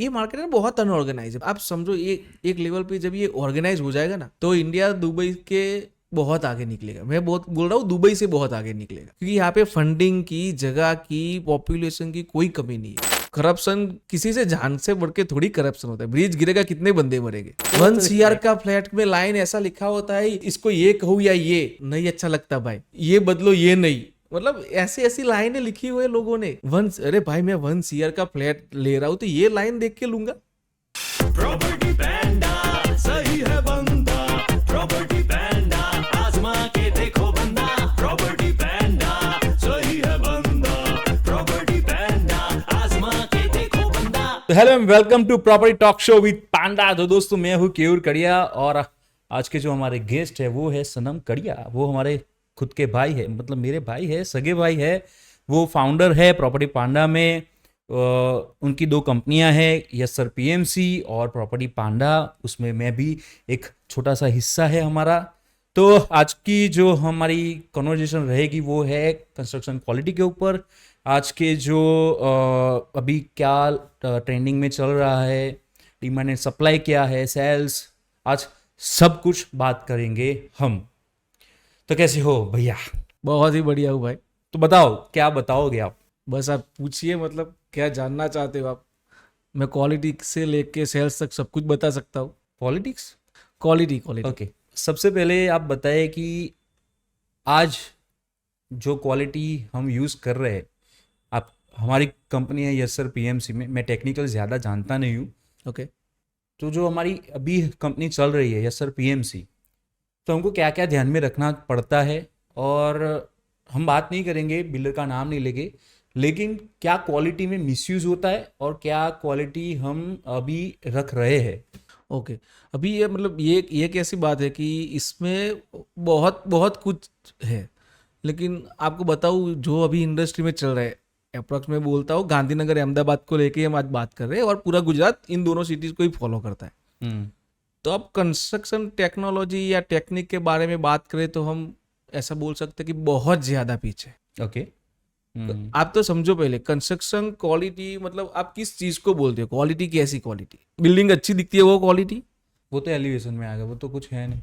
ये मार्केट है बहुत अनऑर्गेनाइज है। आप समझो एक लेवल पे जब ये ऑर्गेनाइज हो जाएगा ना, तो इंडिया दुबई के बहुत आगे निकलेगा। मैं बहुत बोल रहा हूँ, दुबई से बहुत आगे निकलेगा, क्योंकि यहाँ पे फंडिंग की, जगह की, पॉपुलेशन की कोई कमी नहीं है। करप्शन किसी से जान से बढ़ के थोड़ी करप्शन होता है। ब्रिज गिरेगा, कितने बंदे मरेंगे। 1 CR का फ्लैट में लाइन ऐसा लिखा होता है, इसको ये कहूँ या ये नहीं अच्छा लगता भाई, ये बदलो ये नहीं, मतलब ऐसी ऐसी लाइनें लिखी हुई है लोगों ने। अरे भाई मैं 1 CR का फ्लैट ले रहा हूँ तो ये लाइन देख के लूंगा। प्रॉपर्टी पैंडा सही है बंदा, प्रॉपर्टी पैंडा आजमा के देखो बंदा, प्रॉपर्टी पैंडा सही है बंदा, प्रॉपर्टी पैंडा आजमा के देखो बंदा। Hello and welcome to property talk show with Panda. तो दोस्तों मैं हूँ केयूर कड़िया और आज के जो हमारे गेस्ट है वो है सनम कड़िया। वो हमारे खुद के भाई है, मतलब मेरे भाई है, सगे भाई है। वो फाउंडर है प्रॉपर्टी पांडा में। उनकी 2 कंपनियां हैं, यस सर पीएमसी और प्रॉपर्टी पांडा। उसमें मैं भी एक छोटा सा हिस्सा है हमारा। तो आज की जो हमारी कन्वर्जेशन रहेगी वो है कंस्ट्रक्शन क्वालिटी के ऊपर। आज के जो अभी क्या ट्रेंडिंग में चल रहा है, डिमांड एंड सप्लाई क्या है, सेल्स, आज सब कुछ बात करेंगे हम। तो कैसे हो भैया? बहुत ही बढ़िया हूँ भाई। तो बताओ, क्या बताओगे आप? बस आप पूछिए, मतलब क्या जानना चाहते हो आप। मैं क्वालिटी से लेके सेल्स तक सब कुछ बता सकता हूँ। पॉलिटिक्स? क्वालिटी ओके, सबसे पहले आप बताएं कि आज जो क्वालिटी हम यूज़ कर रहे हैं, आप हमारी कंपनी है यस सर पीएमसी में, मैं टेक्निकल ज़्यादा जानता नहीं हूँ। ओके। तो जो हमारी अभी कंपनी चल रही है यस सर पीएमसी, तो हमको क्या क्या ध्यान में रखना पड़ता है? और हम बात नहीं करेंगे, बिल्डर का नाम नहीं लेंगे, लेकिन क्या क्वालिटी में मिसयूज़ होता है और क्या क्वालिटी हम अभी रख रहे हैं? ओके। अभी ये मतलब ये कैसी बात है कि इसमें बहुत बहुत कुछ है, लेकिन आपको बताऊँ जो अभी इंडस्ट्री में चल रहा है, अप्रॉक्स में बोलता हूँ गांधीनगर अहमदाबाद को लेके हम आज बात कर रहे हैं, और पूरा गुजरात इन दोनों सिटीज़ को ही फॉलो करता है। तो अब कंस्ट्रक्शन टेक्नोलॉजी या टेक्निक के बारे में बात करें तो हम ऐसा बोल सकते हैं कि बहुत ज़्यादा पीछे। ओके। आप तो समझो, पहले कंस्ट्रक्शन क्वालिटी मतलब आप किस चीज़ को बोलते हो? क्वालिटी कैसी क्वालिटी? बिल्डिंग अच्छी दिखती है वो क्वालिटी? वो तो एलिवेशन में आ गया, वो तो कुछ है नहीं।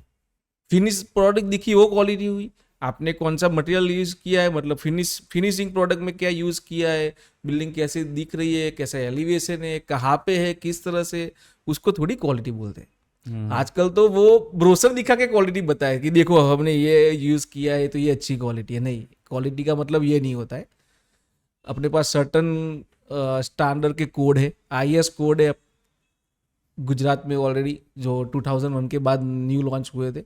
फिनिश प्रोडक्ट दिखी वो क्वालिटी हुई? आपने कौन सा मटेरियल यूज़ किया है, मतलब फिनिशिंग प्रोडक्ट में क्या यूज़ किया है, बिल्डिंग कैसे दिख रही है, कैसा एलिवेशन है, कहाँ पे है, किस तरह से, उसको थोड़ी क्वालिटी बोलते हैं। आजकल तो वो ब्रोशर दिखा के क्वालिटी बताए कि देखो हमने ये यूज़ किया है तो ये अच्छी क्वालिटी है। नहीं, क्वालिटी का मतलब ये नहीं होता है। अपने पास सर्टन स्टैंडर्ड के कोड है, IS कोड है गुजरात में ऑलरेडी, जो 2001 के बाद न्यू लॉन्च हुए थे,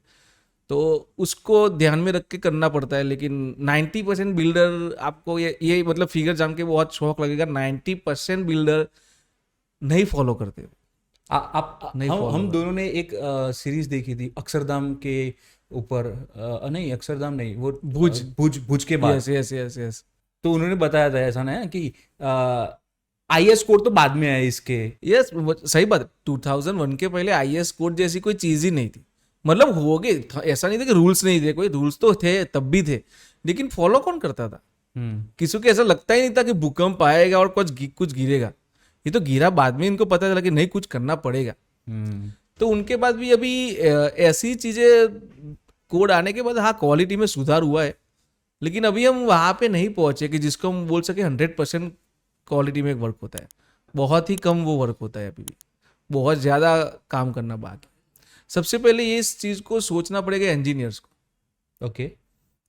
तो उसको ध्यान में रख के करना पड़ता है। लेकिन 90% बिल्डर, आपको ये मतलब फिगर जान के बहुत शौक लगेगा, 90% बिल्डर नहीं फॉलो करते। नहीं हम दोनों ने एक सीरीज देखी थी अक्षरधाम के ऊपर। नहीं, अक्षरधाम नहीं, वो भुज के बाद। यस। तो उन्होंने बताया था ऐसा ना कि IS कोड तो बाद में आया इसके। यस, सही बात। 2001 के पहले IS कोड जैसी कोई चीज़ ही नहीं थी। मतलब हो गए, ऐसा नहीं था कि रूल्स नहीं थे, कोई रूल्स तो थे तब भी थे, लेकिन फॉलो कौन करता था? किसी को ऐसा लगता ही नहीं था कि भूकंप आएगा और कुछ गिरेगा। ये तो गिरा बाद में, इनको पता चला कि नहीं कुछ करना पड़ेगा। तो उनके बाद भी अभी ऐसी चीज़ें कोड आने के बाद हाँ क्वालिटी में सुधार हुआ है, लेकिन अभी हम वहाँ पे नहीं पहुँचे कि जिसको हम बोल सके 100% क्वालिटी में वर्क होता है। बहुत ही कम वो वर्क होता है, अभी भी बहुत ज़्यादा काम करना बाकी। सबसे पहले ये इस चीज़ को सोचना पड़ेगा इंजीनियर्स को। ओके।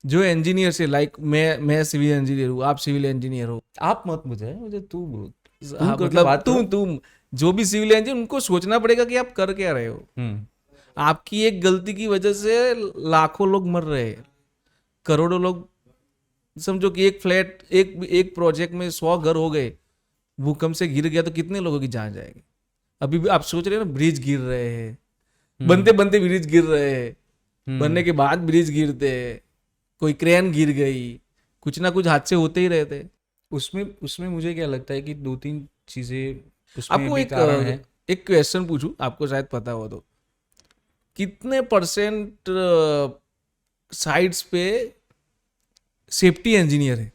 जो इंजीनियर्स है, लाइक मैं सिविल इंजीनियर हूँ, आप सिविल इंजीनियर हो। आप मत मुझे तू बोल। हाँ, मतलब तुम जो भी सिविल इंजीनियर, उनको सोचना पड़ेगा कि आप कर क्या रहे हो। आपकी एक गलती की वजह से लाखों लोग मर रहे हैं, करोड़ों लोग। समझो कि एक फ्लैट, एक प्रोजेक्ट में 100 घर हो गए, भूकंप से गिर गया तो कितने लोगों की जान जाएगी। अभी भी आप सोच रहे हो ना, ब्रिज गिर रहे हैं, बनते बनते ब्रिज गिर रहे हैं, बनने के बाद ब्रिज गिरते हैं, कोई क्रेन गिर गई, कुछ ना कुछ हादसे होते ही रहते हैं। उसमें मुझे क्या लगता है कि 2-3 चीजें उसमें आपको भी कारण है। एक क्वेश्चन पूछूं, आपको शायद पता हो तो, कितने % साइट्स पे सेफ्टी इंजीनियर है?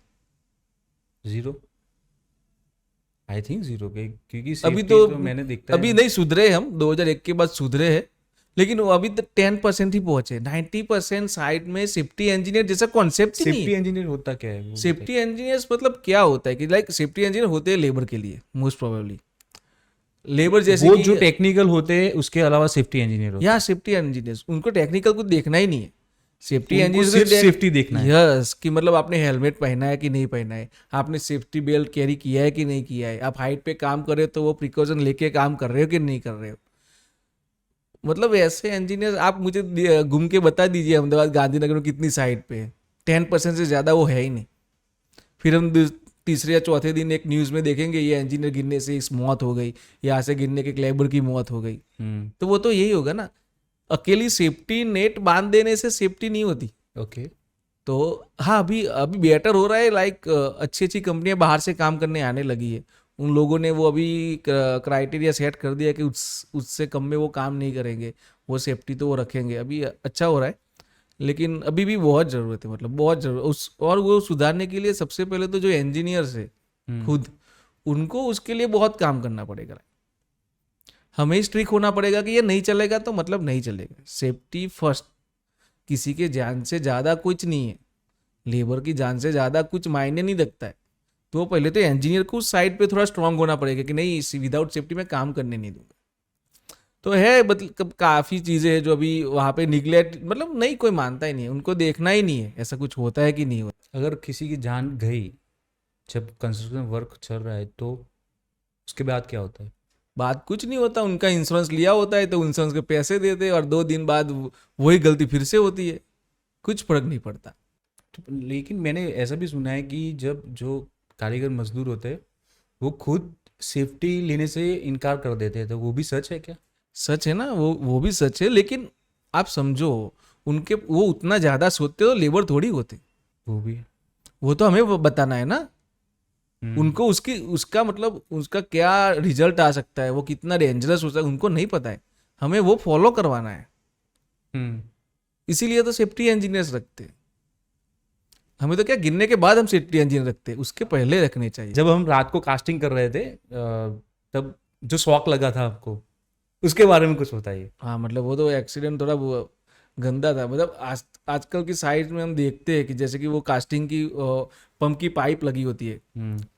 0। आई थिंक 0 के, क्योंकि अभी safety तो मैंने देखता है अभी नहीं सुधरे हम, 2001 के बाद सुधरे हैं, लेकिन वो अभी तो 10% ही पहुंचे। 90% साइट में सेफ्टी इंजीनियर जैसा कॉन्सेप्ट ही नहीं सेफ्टी है। इंजीनियर होता क्या है वो सेफ्टी इंजीनियर्स मतलब क्या होता है कि लाइक सेफ्टी इंजीनियर होते हैं लेबर के लिए मोस्ट प्रोबेबली, लेबर बताइए। जैसे वो कि जो टेक्निकल होते हैं उसके अलावा सेफ्टी इंजीनियर होते या सेफ्टी इंजीनियर्स, उनको टेक्निकल कुछ देखना ही नहीं है। सेफ्टी उनको इंजीनियर सिर्फ safety देखना है। यस, कि मतलब आपने हेलमेट पहना है कि नहीं पहना है, आपने सेफ्टी बेल्ट कैरी किया है कि नहीं किया है, आप हाइट पे काम कर रहे हो तो वो प्रिकॉशन लेके काम कर रहे हो कि नहीं कर रहे हो। मतलब ऐसे इंजीनियर आप मुझे घूम के बता दीजिए अहमदाबाद गांधीनगर में कितनी साइट पे है। 10% से ज़्यादा वो है ही नहीं। फिर हम तीसरे या चौथे दिन एक न्यूज़ में देखेंगे ये इंजीनियर गिरने से इस मौत हो गई, यहाँ से गिरने के लेबर की मौत हो गई। तो वो तो यही होगा ना, अकेली सेफ्टी नेट बांध देने से सेफ्टी नहीं होती। ओके। तो हाँ, अभी अभी बेटर हो रहा है, लाइक अच्छी अच्छी कंपनियां बाहर से काम करने आने लगी है। उन लोगों ने वो अभी क्राइटेरिया सेट कर दिया कि उससे कम में वो काम नहीं करेंगे, वो सेफ्टी तो वो रखेंगे। अभी अच्छा हो रहा है, लेकिन अभी भी बहुत ज़रूरत है, मतलब बहुत ज़रूरत उस, और वो सुधारने के लिए सबसे पहले तो जो इंजीनियर्स है खुद, उनको उसके लिए बहुत काम करना पड़ेगा। हमें स्ट्रिक्ट होना पड़ेगा कि ये नहीं चलेगा तो मतलब नहीं चलेगा। सेफ्टी फर्स्ट, किसी के जान से ज़्यादा कुछ नहीं है, लेबर की जान से ज़्यादा कुछ मायने नहीं रखता है। तो पहले तो इंजीनियर को उस साइड पे थोड़ा स्ट्रांग होना पड़ेगा कि नहीं, विदाउट सेफ्टी में काम करने नहीं दूंगा। तो है मतलब काफ़ी चीज़ें हैं जो अभी वहाँ पे निगलेक्ट, मतलब नहीं, कोई मानता ही नहीं है, उनको देखना ही नहीं है ऐसा कुछ होता है कि नहीं होता। अगर किसी की जान गई जब कंस्ट्रक्शन वर्क चल रहा है तो उसके बाद क्या होता है? बात कुछ नहीं होता, उनका इंश्योरेंस लिया होता है तो इंश्योरेंस के पैसे देते हैं और 2 दिन बाद वही गलती फिर से होती है, कुछ फर्क नहीं पड़ता। लेकिन मैंने ऐसा भी सुना है कि जब जो कारीगर मजदूर होते हैं वो खुद सेफ्टी लेने से इनकार कर देते हैं, तो वो भी सच है क्या? सच है ना, वो भी सच है, लेकिन आप समझो उनके वो उतना ज़्यादा सोचते तो लेबर थोड़ी होते, वो भी है। वो तो हमें बताना है ना हम्म। उनको, उसका मतलब उसका क्या रिजल्ट आ सकता है, वो कितना डेंजरस हो सकता है, उनको नहीं पता है, हमें वो फॉलो करवाना है। हम्म। इसीलिए तो सेफ्टी इंजीनियर्स रखते हैं। हमें तो क्या, गिरने के बाद हम सेफ्टी इंजीनियर रखते हैं, उसके पहले रखने चाहिए। जब हम रात को कास्टिंग कर रहे थे तब जो शॉक लगा था आपको, उसके बारे में कुछ बताइए। हाँ, मतलब वो तो एक्सीडेंट थोड़ा गंदा था। मतलब आजकल की साइड में हम देखते हैं कि जैसे कि वो कास्टिंग की पंप की पाइप लगी होती है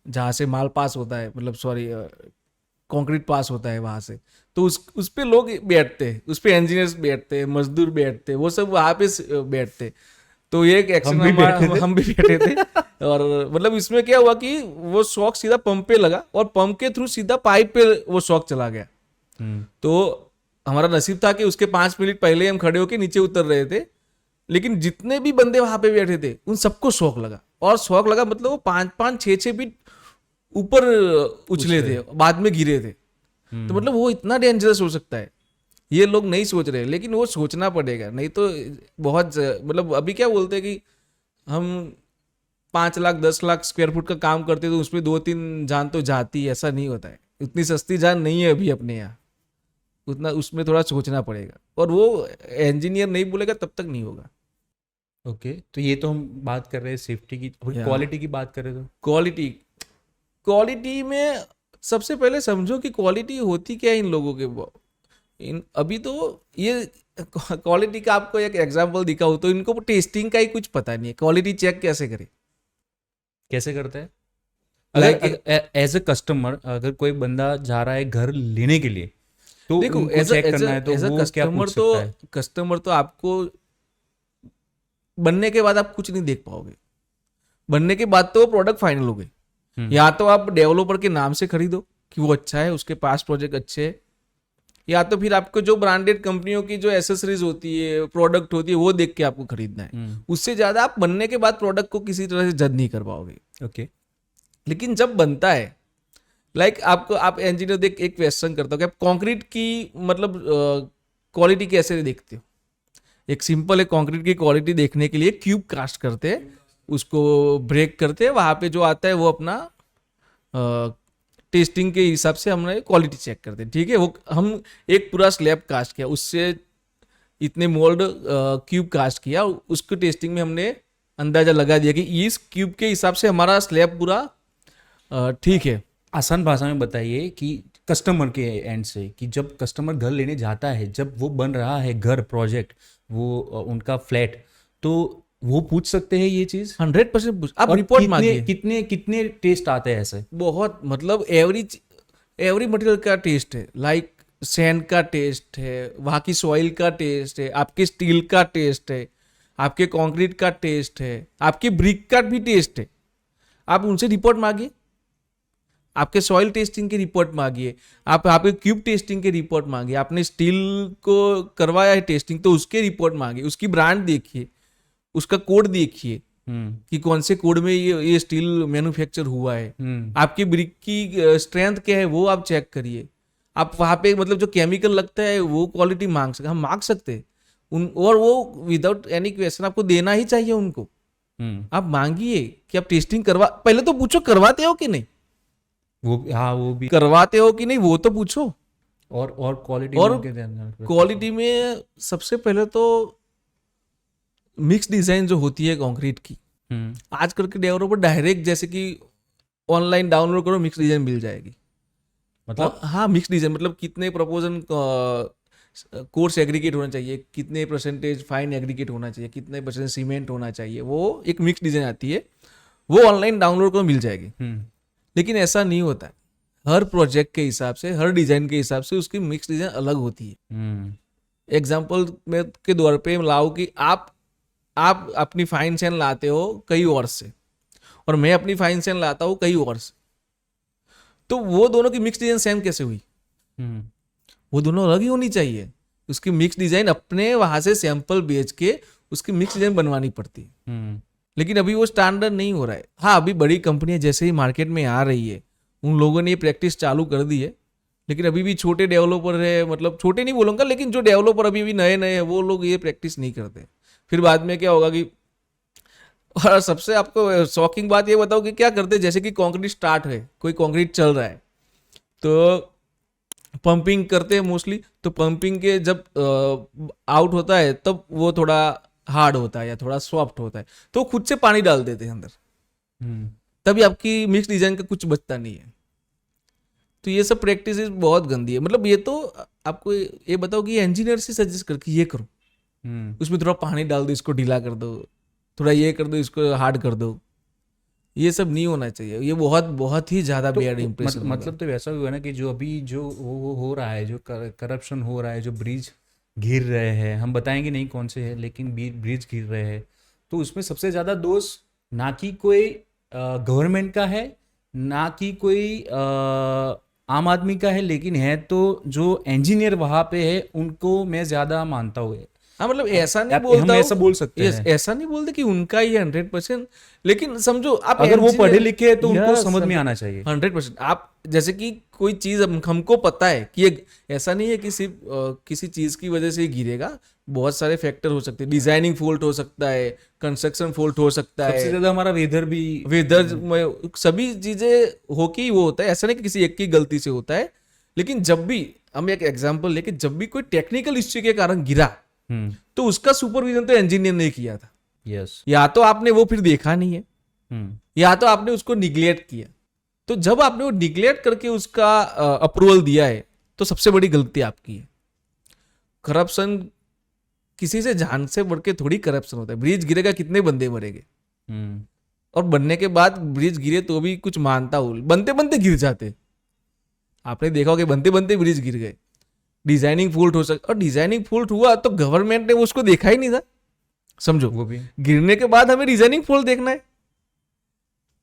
जहाँ से माल पास होता है, मतलब सॉरी कंक्रीट पास होता है वहाँ से, तो उस पे लोग बैठते हैं, उस पे इंजीनियर्स बैठते हैं, मजदूर बैठते हैं, वो सब वहाँ पे बैठते हैं। तो ये एक एक्सीडेंट हम भी बैठे थे और मतलब इसमें क्या हुआ कि वो शॉक सीधा पंप पे लगा और पंप के थ्रू सीधा पाइप पे वो शॉक चला गया। तो हमारा नसीब था कि उसके 5 मिनट पहले हम खड़े होके नीचे उतर रहे थे, लेकिन जितने भी बंदे वहां पे बैठे थे उन सबको शॉक लगा, और शॉक लगा मतलब वो 5-6 फीट ऊपर उछले थे, बाद में गिरे थे। तो मतलब वो इतना डेंजरस हो सकता है, ये लोग नहीं सोच रहे, लेकिन वो सोचना पड़ेगा, नहीं तो बहुत मतलब अभी क्या बोलते हैं कि हम 5 लाख 10 लाख स्क्वायर फुट का काम करते तो उसमें 2-3 जान तो जाती है, ऐसा नहीं होता है, उतनी सस्ती जान नहीं है अभी अपने यहाँ, उतना उसमें थोड़ा सोचना पड़ेगा, और वो इंजीनियर नहीं बोलेगा तब तक नहीं होगा। ओके, तो ये तो हम बात कर रहे हैं सेफ्टी की, क्वालिटी की बात करें तो क्वालिटी में सबसे पहले समझो कि क्वालिटी होती क्या है इन लोगों के। अभी तो ये क्वालिटी का आपको एक एग्जांपल दिखाऊं तो इनको टेस्टिंग का ही कुछ पता नहीं है, क्वालिटी चेक कैसे करे, कैसे करते हैं? Like- अगर एज अ कस्टमर अगर कोई बंदा जा रहा है घर लेने के लिए, तो देखो उनको चेक करना है तो वो क्या पूछ सकता है? कस्टमर तो आपको बनने के बाद आप कुछ नहीं देख पाओगे, बनने के बाद तो वो प्रोडक्ट फाइनल हो गए। या तो आप डेवलपर के नाम से खरीदो कि वो अच्छा है, उसके पास प्रोजेक्ट अच्छे है, या तो फिर आपको जो ब्रांडेड कंपनियों की जो एसेसरीज होती है, प्रोडक्ट होती है, वो देख के आपको खरीदना है। उससे ज्यादा आप बनने के बाद प्रोडक्ट को किसी तरह से जज नहीं कर पाओगे। ओके। लेकिन जब बनता है, लाइक आपको, आप इंजीनियर देख एक क्वेश्चन करता हो कि आप कंक्रीट की मतलब क्वालिटी कैसे देखते हो। एक सिंपल है, कंक्रीट की क्वालिटी देखने के लिए क्यूब कास्ट करते हैं, उसको ब्रेक करते हैं, वहाँ पे जो आता है वो अपना टेस्टिंग के हिसाब से हमने क्वालिटी चेक करते हैं, ठीक है। वो हम एक पूरा स्लैब कास्ट किया, उससे इतने मोल्ड क्यूब कास्ट किया, उसको टेस्टिंग में हमने अंदाजा लगा दिया कि इस क्यूब के हिसाब से हमारा स्लैब पूरा ठीक है। आसान भाषा में बताइए कि कस्टमर के एंड से, कि जब कस्टमर घर लेने जाता है, जब वो बन रहा है घर प्रोजेक्ट, वो उनका फ्लैट, तो वो पूछ सकते हैं ये चीज़? 100% आप और रिपोर्ट कितने मांगिए। कितने कितने टेस्ट आते हैं ऐसे? बहुत, मतलब एवरी मटेरियल का टेस्ट है। लाइक सैंड का टेस्ट है, वहाँ की सॉइल का टेस्ट है, आपके स्टील का टेस्ट है, आपके कंक्रीट का टेस्ट है, आपके ब्रिक का भी टेस्ट है। आप उनसे रिपोर्ट मांगिए, आपके सॉइल टेस्टिंग की रिपोर्ट मांगिए, आप आपके क्यूब टेस्टिंग की रिपोर्ट मांगिए, आपने स्टील को करवाया है टेस्टिंग तो उसके रिपोर्ट मांगिए, उसकी ब्रांड देखिए, उसका कोड देखिए कि कौन से कोड में ये स्टील मैन्युफैक्चर हुआ है। आपकी ब्रिक की स्ट्रेंथ क्या है वो आप चेक करिए। आप वहाँ पे मतलब जो केमिकल लगता है वो क्वालिटी मांग सकते, हम मांग सकते हैं उन, और वो विदाउट एनी क्वेश्चन आपको देना ही चाहिए उनको। आप मांगिए कि आप टेस्टिंग करवा, पहले तो पूछो करवाते हो कि नहीं, वो, हाँ, वो भी। करवाते हो कि नहीं वो तो पूछो। और क्वालिटी और में उनके ध्यान रखना। क्वालिटी में सबसे पहले तो मिक्स डिजाइन जो होती है कंक्रीट की, आजकल के डेवलपर डायरेक्ट जैसे कि ऑनलाइन डाउनलोड करो मिक्स डिजाइन मिल जाएगी। मतलब हाँ, मिक्स डिजाइन मतलब कितने प्रपोजन कोर्स एग्रीगेट होना चाहिए, कितने परसेंटेज फाइन एग्रीगेट होना चाहिए, कितने परसेंट सीमेंट होना चाहिए, वो एक मिक्स डिजाइन आती है, वो ऑनलाइन डाउनलोड करो मिल जाएगी। लेकिन ऐसा नहीं होता है, हर प्रोजेक्ट के हिसाब से, हर डिजाइन के हिसाब से उसकी मिक्स डिजाइन अलग होती है। एग्जाम्पल में के दौर पे लाओ कि आप अपनी फाइन सैन लाते हो कई और से और मैं अपनी फाइन सैन लाता हूँ कई और से, तो वो दोनों की मिक्स डिजाइन सेम कैसे हुई? वो दोनों अलग ही होनी चाहिए। उसकी मिक्स डिजाइन अपने वहां से सैंपल बेच के उसकी मिक्स डिजाइन बनवानी पड़ती है। लेकिन अभी वो स्टैंडर्ड नहीं हो रहा है। हाँ, अभी बड़ी कंपनियां जैसे ही मार्केट में आ रही है उन लोगों ने ये प्रैक्टिस चालू कर दी है, लेकिन अभी भी छोटे डेवलपर है, मतलब छोटे नहीं बोलूंगा, लेकिन जो डेवलपर अभी भी नए नए हैं वो लोग ये प्रैक्टिस नहीं करते। फिर बाद में क्या होगा कि, और सबसे आपको शॉकिंग बात ये बताओ कि क्या करते हैं, जैसे कि कंक्रीट स्टार्ट है, कोई कंक्रीट चल रहा है तो पंपिंग करते हैं मोस्टली, तो पंपिंग के जब आउट होता है तब वो थोड़ा हार्ड होता है या थोड़ा सॉफ्ट होता है तो खुद से पानी डाल देते हैं अंदर, तभी आपकी मिक्स डिजाइन का कुछ बचता नहीं है। तो ये सब प्रैक्टिस बहुत गंदी है। मतलब ये तो आपको ये बताओ कि इंजीनियर से सजेस्ट करके ये करो, उसमें थोड़ा पानी डाल दो, इसको ढीला कर दो, थोड़ा ये कर दो, इसको हार्ड कर दो, ये सब नहीं होना चाहिए। ये बहुत बहुत ही ज्यादा बैड इंप्रेशन। मतलब तो वैसा हुआ ना कि जो अभी जो वो हो रहा है, जो करप्शन हो रहा है, जो ब्रिज गिर रहे हैं, हम बताएंगे नहीं कौन से हैं, लेकिन ब्रिज गिर रहे हैं, तो उसमें सबसे ज़्यादा दोष ना कि कोई गवर्नमेंट का है, ना कि कोई आम आदमी का है, लेकिन है तो जो इंजीनियर वहाँ पे है उनको मैं ज़्यादा मानता हूँ। हाँ, मतलब ऐसा नहीं हम बोलता ऐसा बोल सकते yes, हैं। ऐसा नहीं बोलते कि उनका ही 100%, लेकिन समझो आप अगर वो engineer- पढ़े लिखे हैं तो उनको Yes, समझ में आना चाहिए। 100%। आप जैसे कि कोई चीज हमको पता है कि ये ऐसा नहीं है कि सिर्फ किसी चीज की वजह से ही गिरेगा, बहुत सारे फैक्टर हो सकते हैं। डिजाइनिंग फॉल्ट हो सकता है, कंस्ट्रक्शन फॉल्ट हो सकता सबसे है, ज़्यादा हमारा वेदर भी, वेदर में सभी चीजें होके ही वो होता है। ऐसा नहीं कि किसी एक की गलती से होता है, लेकिन जब भी हम एक एग्जांपल लेके, जब भी कोई टेक्निकल इश्यू के कारण गिरा तो उसका सुपरविजन तो इंजीनियर ने किया था। यस, या तो आपने वो फिर देखा नहीं है, या तो आपने उसको निग्लेक्ट किया। तो जब आपने वो निग्लेक्ट करके उसका अप्रूवल दिया है तो सबसे बड़ी गलती आपकी है। करप्शन किसी से जान से बढ़ के थोड़ी करप्शन होता है। ब्रिज गिरेगा, कितने बंदे मरेंगे, और बनने के बाद ब्रिज गिरे तो भी कुछ मानता हूं, बनते बनते गिर जाते। आपने देखा होगा बनते बनते ब्रिज गिर गए। डिजाइनिंग फॉल्ट हो सकता, और डिजाइनिंग फॉल्ट हुआ तो गवर्नमेंट ने उसको देखा ही नहीं था। समझो, वो भी गिरने के बाद हमें डिजाइनिंग फॉल्ट देखना है।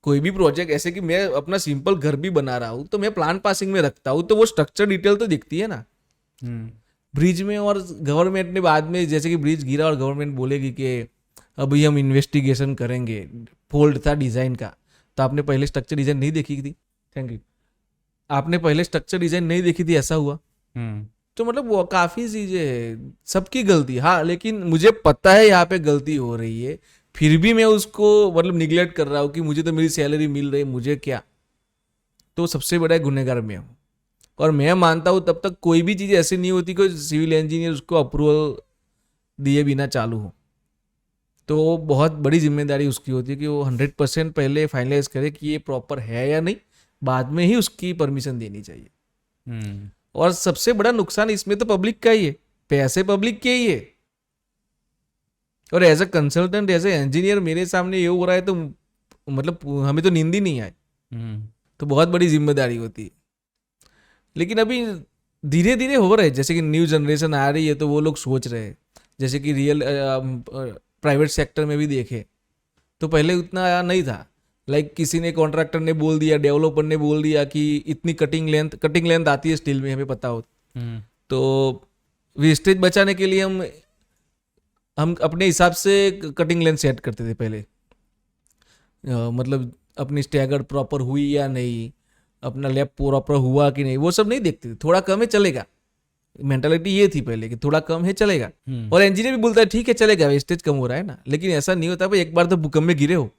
कोई भी प्रोजेक्ट, ऐसे कि मैं अपना सिंपल घर भी बना रहा हूं तो मैं प्लान पासिंग में रखता हूं, तो वो स्ट्रक्चर डिटेल तो दिखती है ना ब्रिज में। और गवर्नमेंट ने बाद में, जैसे कि ब्रिज गिरा और गवर्नमेंट बोलेगी कि अभी हम इन्वेस्टिगेशन करेंगे, फॉल्ट था डिजाइन का, तो आपने पहले स्ट्रक्चर डिजाइन नहीं देखी थी। Thank you. आपने पहले स्ट्रक्चर डिजाइन नहीं देखी थी, ऐसा हुआ। तो मतलब वो काफी चीजें है, सबकी गलती। हाँ, लेकिन मुझे पता है यहाँ पे गलती हो रही है, फिर भी मैं उसको मतलब निगलेक्ट कर रहा हूँ कि मुझे तो मेरी सैलरी मिल रही है, मुझे क्या। तो सबसे बड़ा गुनहगार मैं हूँ। और मैं मानता हूँ तब तक कोई भी चीज़ ऐसी नहीं होती कि सिविल इंजीनियर उसको अप्रूवल दिए बिना चालू हो। तो बहुत बड़ी जिम्मेदारी उसकी होती है कि वो 100% पहले फाइनलाइज करे कि ये प्रॉपर है या नहीं, बाद में ही उसकी परमिशन देनी चाहिए। हम्म, और सबसे बड़ा नुकसान इसमें तो पब्लिक का ही है, पैसे पब्लिक के ही है। और as a consultant, as a engineer मेरे सामने ये हो रहा है तो मतलब हमें तो नींद ही नहीं आए, तो बहुत बड़ी जिम्मेदारी होती है। लेकिन अभी धीरे धीरे हो रहा है, जैसे कि न्यू जनरेशन आ रही है तो वो लोग सोच रहे हैं, जैसे कि रियल प्राइवेट सेक्टर में भी देखे तो पहले उतना नहीं था। लाइक किसी ने कॉन्ट्रैक्टर ने बोल दिया, डेवलपर ने बोल दिया कि इतनी कटिंग लेंथ आती है स्टील में, हमें पता हो, तो वेस्टेज बचाने के लिए हम अपने हिसाब से कटिंग लेंथ सेट करते थे पहले। मतलब अपनी स्टैगर्ड प्रॉपर हुई या नहीं, अपना लैब प्रॉपर हुआ कि नहीं, वो सब नहीं देखते थे। थोड़ा कम है चलेगा, मेंटालिटी ये थी पहले कि थोड़ा कम है चलेगा। और इंजीनियर भी बोलता है ठीक है चलेगा, वेस्टेज कम हो रहा है ना। लेकिन ऐसा नहीं होता भाई, एक बार तो भूकंप में गिरे हो,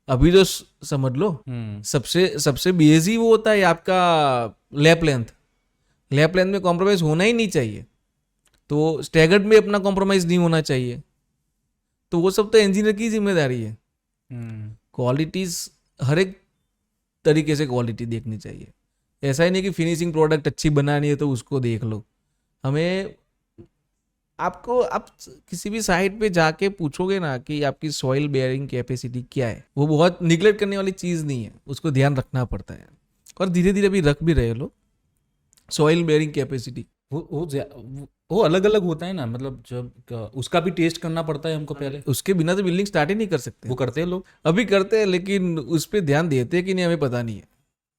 अभी तो समझ लो सबसे बेजी वो होता है आपका लैप लेंथ में कॉम्प्रोमाइज होना ही नहीं चाहिए, तो स्टैगर्ड में अपना कॉम्प्रोमाइज नहीं होना चाहिए। तो वो सब तो इंजीनियर की जिम्मेदारी है। क्वालिटीज हर एक तरीके से क्वालिटी देखनी चाहिए। ऐसा ही नहीं कि फिनिशिंग प्रोडक्ट अच्छी बनानी है तो उसको देख लो। हमें आप किसी भी साइट पे जाके पूछोगे ना कि आपकी सॉइल बेयरिंग कैपेसिटी क्या है, वो बहुत निगलेक्ट करने वाली चीज़ नहीं है, उसको ध्यान रखना पड़ता है। और धीरे धीरे भी रख भी रहे लोग सॉइल बेयरिंग कैपेसिटी। वो अलग अलग होता है ना, मतलब जब उसका भी टेस्ट करना पड़ता है हमको पहले। उसके बिना तो बिल्डिंग स्टार्ट ही नहीं कर सकते। वो करते हैं लोग, अभी करते हैं, लेकिन उस पर ध्यान देते हैं कि नहीं हमें पता नहीं है,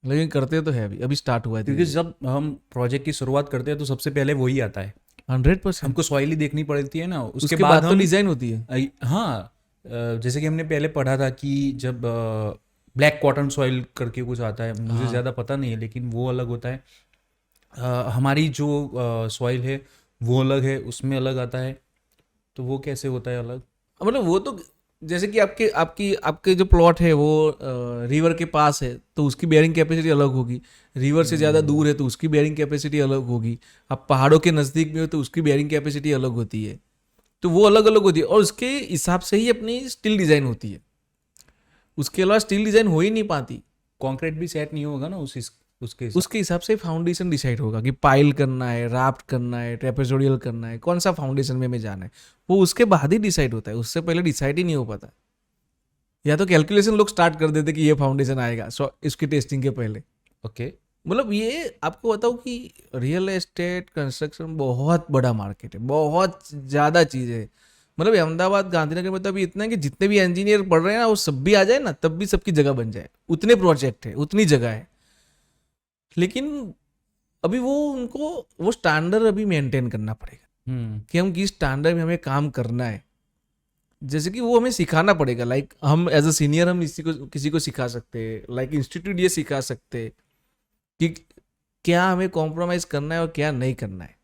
लेकिन करते तो है। अभी स्टार्ट हुआ है क्योंकि जब हम प्रोजेक्ट की शुरुआत करते हैं तो सबसे पहले वही आता है। 100% हमको सॉइल ही देखनी पड़ती है ना, उसके बाद तो हम डिजाइन होती है। हाँ, जैसे कि हमने पहले पढ़ा था कि जब ब्लैक कॉटन सॉइल करके कुछ आता है, मुझे ज़्यादा पता नहीं है, लेकिन वो अलग होता है। हमारी जो सॉइल है वो अलग है, उसमें अलग आता है। तो वो कैसे होता है अलग? मतलब वो तो जैसे कि आपके जो प्लॉट है वो रिवर के पास है तो उसकी बेयरिंग कैपेसिटी अलग होगी, रिवर से ज़्यादा दूर है तो उसकी बेयरिंग कैपेसिटी अलग होगी, आप पहाड़ों के नज़दीक में हो तो उसकी बेयरिंग कैपेसिटी अलग होती है। तो वो अलग अलग होती है और उसके हिसाब से ही अपनी स्टील डिज़ाइन होती है। उसके अलावा स्टील डिज़ाइन हो ही नहीं पाती। कंक्रीट भी सेट नहीं होगा ना उसके हिसाब से फाउंडेशन डिसाइड होगा कि पाइल करना है, राफ्ट करना है, ट्रेपेजोडियल करना है, कौन सा फाउंडेशन में हमें जाना है, वो उसके बाद ही डिसाइड होता है। उससे पहले डिसाइड ही नहीं हो पाता। या तो कैलकुलेशन लोग स्टार्ट कर देते कि ये फाउंडेशन आएगा इसकी टेस्टिंग के पहले। ओके। मतलब ये आपको बताऊँ कि रियल एस्टेट कंस्ट्रक्शन बहुत बड़ा मार्केट है, बहुत ज़्यादा चीज़ है। मतलब अहमदाबाद गांधीनगर में तो अभी इतना है कि जितने भी इंजीनियर पढ़ रहे हैं ना वो सब भी आ जाए ना, तब भी सबकी जगह बन जाए। उतने प्रोजेक्ट है, उतनी जगह है, लेकिन अभी उनको वो स्टैंडर्ड अभी मेंटेन करना पड़ेगा कि हम किस स्टैंडर्ड में हमें काम करना है। जैसे कि वो हमें सिखाना पड़ेगा। लाइक हम एज अ सीनियर हम किसी को सिखा सकते हैं, लाइक इंस्टीट्यूट ये सिखा सकते हैं कि क्या हमें कॉम्प्रोमाइज करना है और क्या नहीं करना है।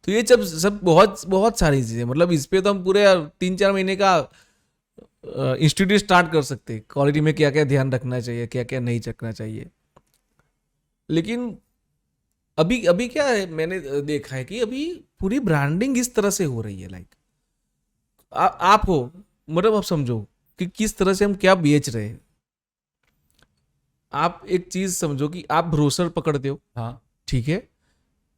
तो ये सब बहुत बहुत सारी चीज़ें, मतलब इस पे तो हम पूरे 3-4 महीने का इंस्टीट्यूट स्टार्ट कर सकते हैं। क्वालिटी में क्या क्या ध्यान रखना चाहिए, क्या क्या नहीं रखना चाहिए। लेकिन अभी क्या है, मैंने देखा है कि अभी पूरी ब्रांडिंग इस तरह से हो रही है। लाइक आप हो, मतलब आप समझो कि किस तरह से हम क्या बेच रहे हैं। आप एक चीज समझो कि आप ब्रोशर पकड़ते हो, हाँ, ठीक है,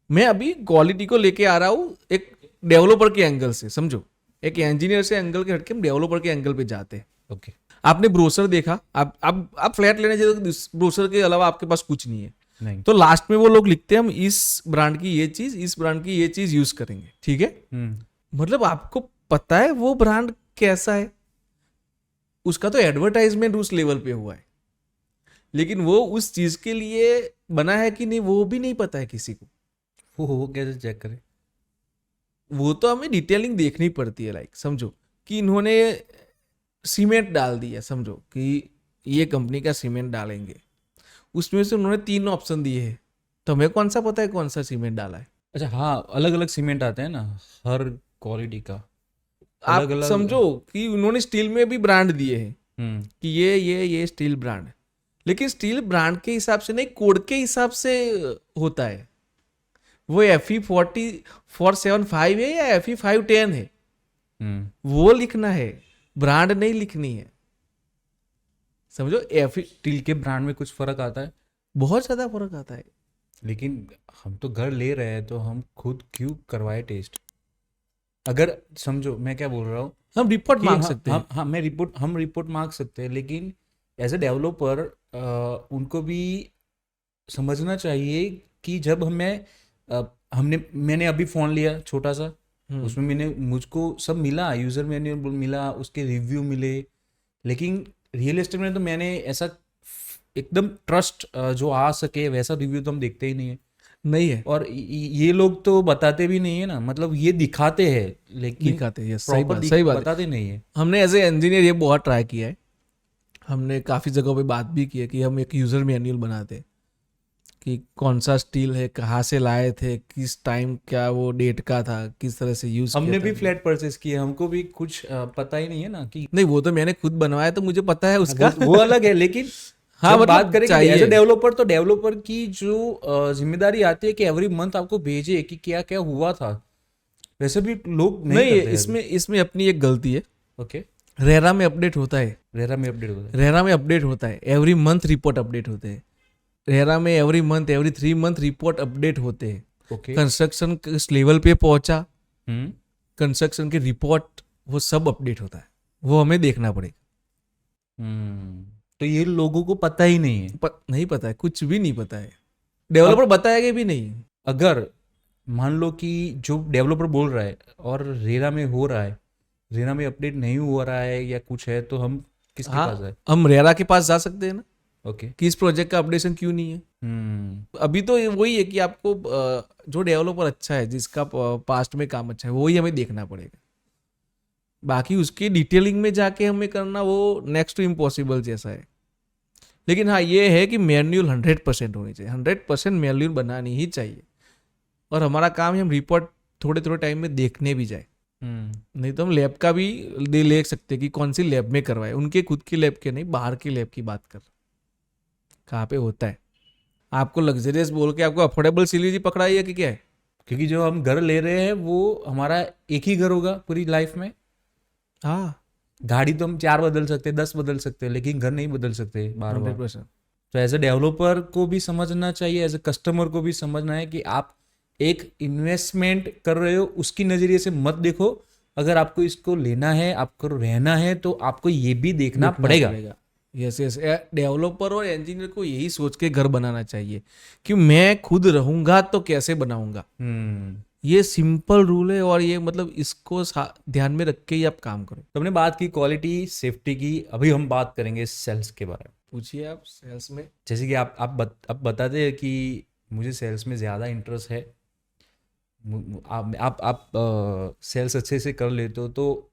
मैं अभी क्वालिटी को लेके आ रहा हूँ एक डेवलपर के एंगल से, समझो एक इंजीनियर से एंगल के हटके हम डेवलपर के एंगल पे जाते हैं। ओके। आपने ब्रोशर देखा, आप फ्लैट लेने जाते हो, ब्रोशर के अलावा आपके पास कुछ नहीं है, नहीं। तो लास्ट में वो लोग लिखते हैं हम इस ब्रांड की ये चीज, इस ब्रांड की ये चीज यूज करेंगे, ठीक है। मतलब आपको पता है वो ब्रांड कैसा है, उसका तो एडवर्टाइजमेंट उस लेवल पे हुआ है, लेकिन वो उस चीज के लिए बना है कि नहीं वो भी नहीं पता है किसी को। वो कैसे चेक करें? वो तो हमें डिटेलिंग देखनी पड़ती है। लाइक समझो कि इन्होंने सीमेंट डाल दिया, समझो कि ये कंपनी का सीमेंट डालेंगे, उसमें से उन्होंने 3 ऑप्शन दिए हैं, तो हमें कौन सा पता है कौन सा सीमेंट डाला है। अच्छा, हाँ, अलग अलग सीमेंट आते हैं ना हर क्वालिटी का। आप समझो कि उन्होंने स्टील में भी ब्रांड दिए हैं कि ये स्टील ब्रांड, लेकिन स्टील ब्रांड के हिसाब से नहीं, कोड के हिसाब से होता है। वो FE475 है या FE510 है, वो लिखना है, ब्रांड नहीं लिखनी है। समझो स्टील के ब्रांड में कुछ फर्क आता है? बहुत ज्यादा फर्क आता है। लेकिन हम तो घर ले रहे हैं तो हम खुद क्यों करवाए टेस्ट? अगर समझो मैं क्या बोल रहा हूँ हम रिपोर्ट कि मांग हाँ सकते हैं। हाँ हम रिपोर्ट मांग सकते हैं, लेकिन एज ए डेवलपर उनको भी समझना चाहिए कि जब मैंने अभी फ़ोन लिया छोटा सा, उसमें मुझको सब मिला, यूज़र मैन्युअल मिला, उसके रिव्यू मिले, लेकिन रियल एस्टेट में तो मैंने ऐसा एकदम ट्रस्ट जो आ सके वैसा रिव्यू तो हम देखते ही नहीं है। नहीं है, और ये लोग तो बताते भी नहीं है ना, मतलब ये दिखाते हैं लेकिन दिखाते हैं, सही प्रॉपर बात, सही बात है। बताते नहीं है। हमने एज ए इंजीनियर ये बहुत ट्राई किया है। हमने काफ़ी जगहों पे बात भी की है कि हम एक यूज़र मैन्युअल बनाते, कि कौन सा स्टील है, कहाँ से लाए थे, किस टाइम, क्या वो डेट का था, किस तरह से यूज़ किया हमने था। भी फ्लैट परचेस किए, हमको भी कुछ पता ही नहीं है ना कि नहीं, वो तो मैंने खुद बनवाया तो मुझे पता है उसका। वो अलग है, लेकिन हाँ, जब मतलब बात करें चाहिए। एज ए डेवलपर, तो डेवलपर की जो जिम्मेदारी आती है कि एवरी मंथ आपको भेजे कि क्या क्या हुआ था, वैसे भी लोग नहीं नहीं, करते हैं इसमें अपनी एक गलती है। ओके, रेरा में अपडेट होता है, रेरा में अपडेट होता है। रेरा में अपडेट होता है, एवरी मंथ रिपोर्ट अपडेट होते हैं। रेरा में every month, every 3 month report update होते हैं। ओके, कंस्ट्रक्शन किस लेवल पे पहुंचा, हम्म, कंस्ट्रक्शन की रिपोर्ट, वो सब अपडेट होता है, वो हमें देखना पड़ेगा। तो ये लोगों को पता ही नहीं है। नहीं पता है, कुछ भी नहीं पता है, डेवलपर बताएगा भी नहीं। अगर मान लो कि जो डेवलपर बोल रहा है और रेरा में हो रहा है, रेरा में अपडेट नहीं हो रहा है या कुछ है, तो हम किसके पास हाँ, जाए? हम रेरा के पास जा सकते हैं ना, ओके, कि इस प्रोजेक्ट का अपडेशन क्यों नहीं है। अभी तो ये वही है कि आपको जो डेवलपर अच्छा है, जिसका पास्ट में काम अच्छा है, वही हमें देखना पड़ेगा। बाकी उसकी डिटेलिंग में जाके हमें करना, वो नेक्स्ट टू इम्पॉसिबल जैसा है। लेकिन हाँ, ये है कि मैनुअल 100% होनी चाहिए, 100% मैनुअल बनानी ही चाहिए। और हमारा काम है हम रिपोर्ट थोड़े थोड़े टाइम में देखने भी जाए। नहीं तो हम लैब का भी ले सकते कि कौन सी लैब में करवाए, उनके खुद की लैब के नहीं, बाहर की लैब की बात कर, कहाँ पे होता है। आपको लग्जरियस बोल के आपको अफोर्डेबल सीरीज पकड़ाई है कि क्या है? क्योंकि जो हम घर ले रहे हैं वो हमारा एक ही घर होगा पूरी लाइफ में। हाँ, गाड़ी तो हम 4 बदल सकते हैं, 10 बदल सकते हैं, लेकिन घर नहीं बदल सकते बार बार। 100%। तो एज ए डेवलपर को भी समझना चाहिए, एज ए कस्टमर को भी समझना है कि आप एक इन्वेस्टमेंट कर रहे हो, उसकी नज़रिए से मत देखो। अगर आपको इसको लेना है, आपको रहना है, तो आपको ये भी देखना पड़ेगा। यस यस, डेवलपर और इंजीनियर को यही सोच के घर बनाना चाहिए कि मैं खुद रहूंगा तो कैसे बनाऊंगा। ये सिंपल रूल है, और ये मतलब इसको ध्यान में रख के ही आप काम करो। तो हमने बात की क्वालिटी सेफ्टी की, अभी हम बात करेंगे सेल्स के बारे में। पूछिए आप सेल्स में। जैसे कि आप बताते हैं कि मुझे सेल्स में ज़्यादा इंटरेस्ट है, आप सेल्स अच्छे से कर लेते हो, तो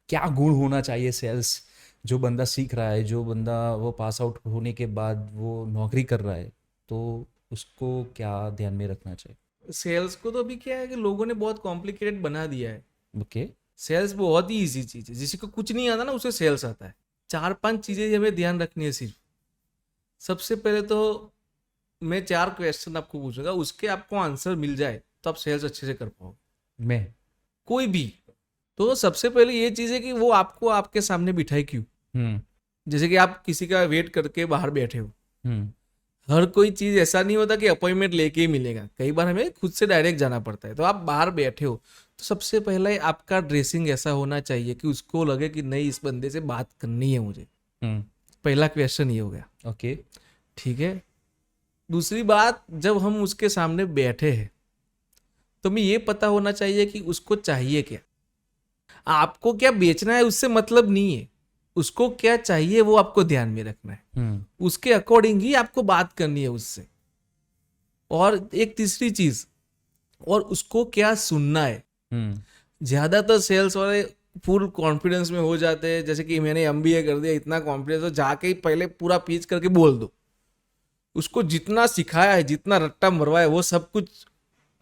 क्या गुण होना चाहिए सेल्स, जो बंदा सीख रहा है, जो बंदा वो पास आउट होने के बाद वो नौकरी कर रहा है, तो उसको क्या ध्यान में रखना चाहिए? सेल्स को तो अभी क्या है कि लोगों ने बहुत कॉम्प्लिकेटेड बना दिया है। ओके, सेल्स बहुत ही इजी चीज है, जिसको कुछ नहीं आता ना उसे सेल्स आता है। 4-5 चीजें हमें ध्यान रखनी है सिर्फ। सबसे पहले तो मैं 4 क्वेश्चन आपको पूछूंगा, उसके आपको आंसर मिल जाए तो आप सेल्स अच्छे से कर पाओगे। मैं कोई भी। तो सबसे पहले ये चीज है कि वो आपको आपके सामने बिठाए क्यों। जैसे कि आप किसी का वेट करके बाहर बैठे हो, हर कोई चीज ऐसा नहीं होता कि अपॉइंटमेंट लेके ही मिलेगा, कई बार हमें खुद से डायरेक्ट जाना पड़ता है। तो आप बाहर बैठे हो, तो सबसे पहले आपका ड्रेसिंग ऐसा होना चाहिए कि उसको लगे कि नहीं, इस बंदे से बात करनी है मुझे। पहला क्वेश्चन ये हो गया। ओके, ठीक है। दूसरी बात, जब हम उसके सामने बैठे हैं तो हमें ये पता होना चाहिए कि उसको चाहिए क्या। आपको क्या बेचना है उससे मतलब नहीं है, उसको क्या चाहिए वो आपको ध्यान में रखना है। उसके अकॉर्डिंग ही आपको बात करनी है उससे। और एक तीसरी चीज, और उसको क्या सुनना है। ज्यादातर सेल्स वाले फुल कॉन्फिडेंस में हो जाते हैं, जैसे कि मैंने MBA कर दिया, इतना कॉन्फिडेंस हो, जाके ही पहले पूरा पीच करके बोल दो। उसको जितना सिखाया है, जितना रट्टा मरवाया, वो सब कुछ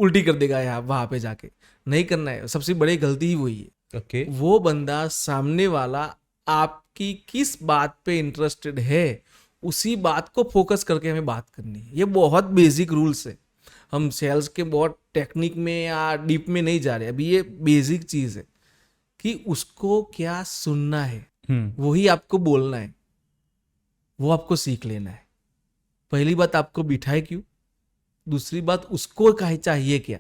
उल्टी कर देगा यहाँ वहां पे जाके। नहीं करना है, सबसे बड़ी गलती ही वही है। ओके, वो बंदा सामने वाला आपकी किस बात पे इंटरेस्टेड है, उसी बात को फोकस करके हमें बात करनी है। ये बहुत बेसिक रूल्स है। हम सेल्स के बहुत टेक्निक में या डीप में नहीं जा रहे, अभी ये बेसिक चीज है कि उसको क्या सुनना है, वही आपको बोलना है, वो आपको सीख लेना है। पहली बात आपको बिठाए क्यों, दूसरी बात उसको क्या चाहिए क्या,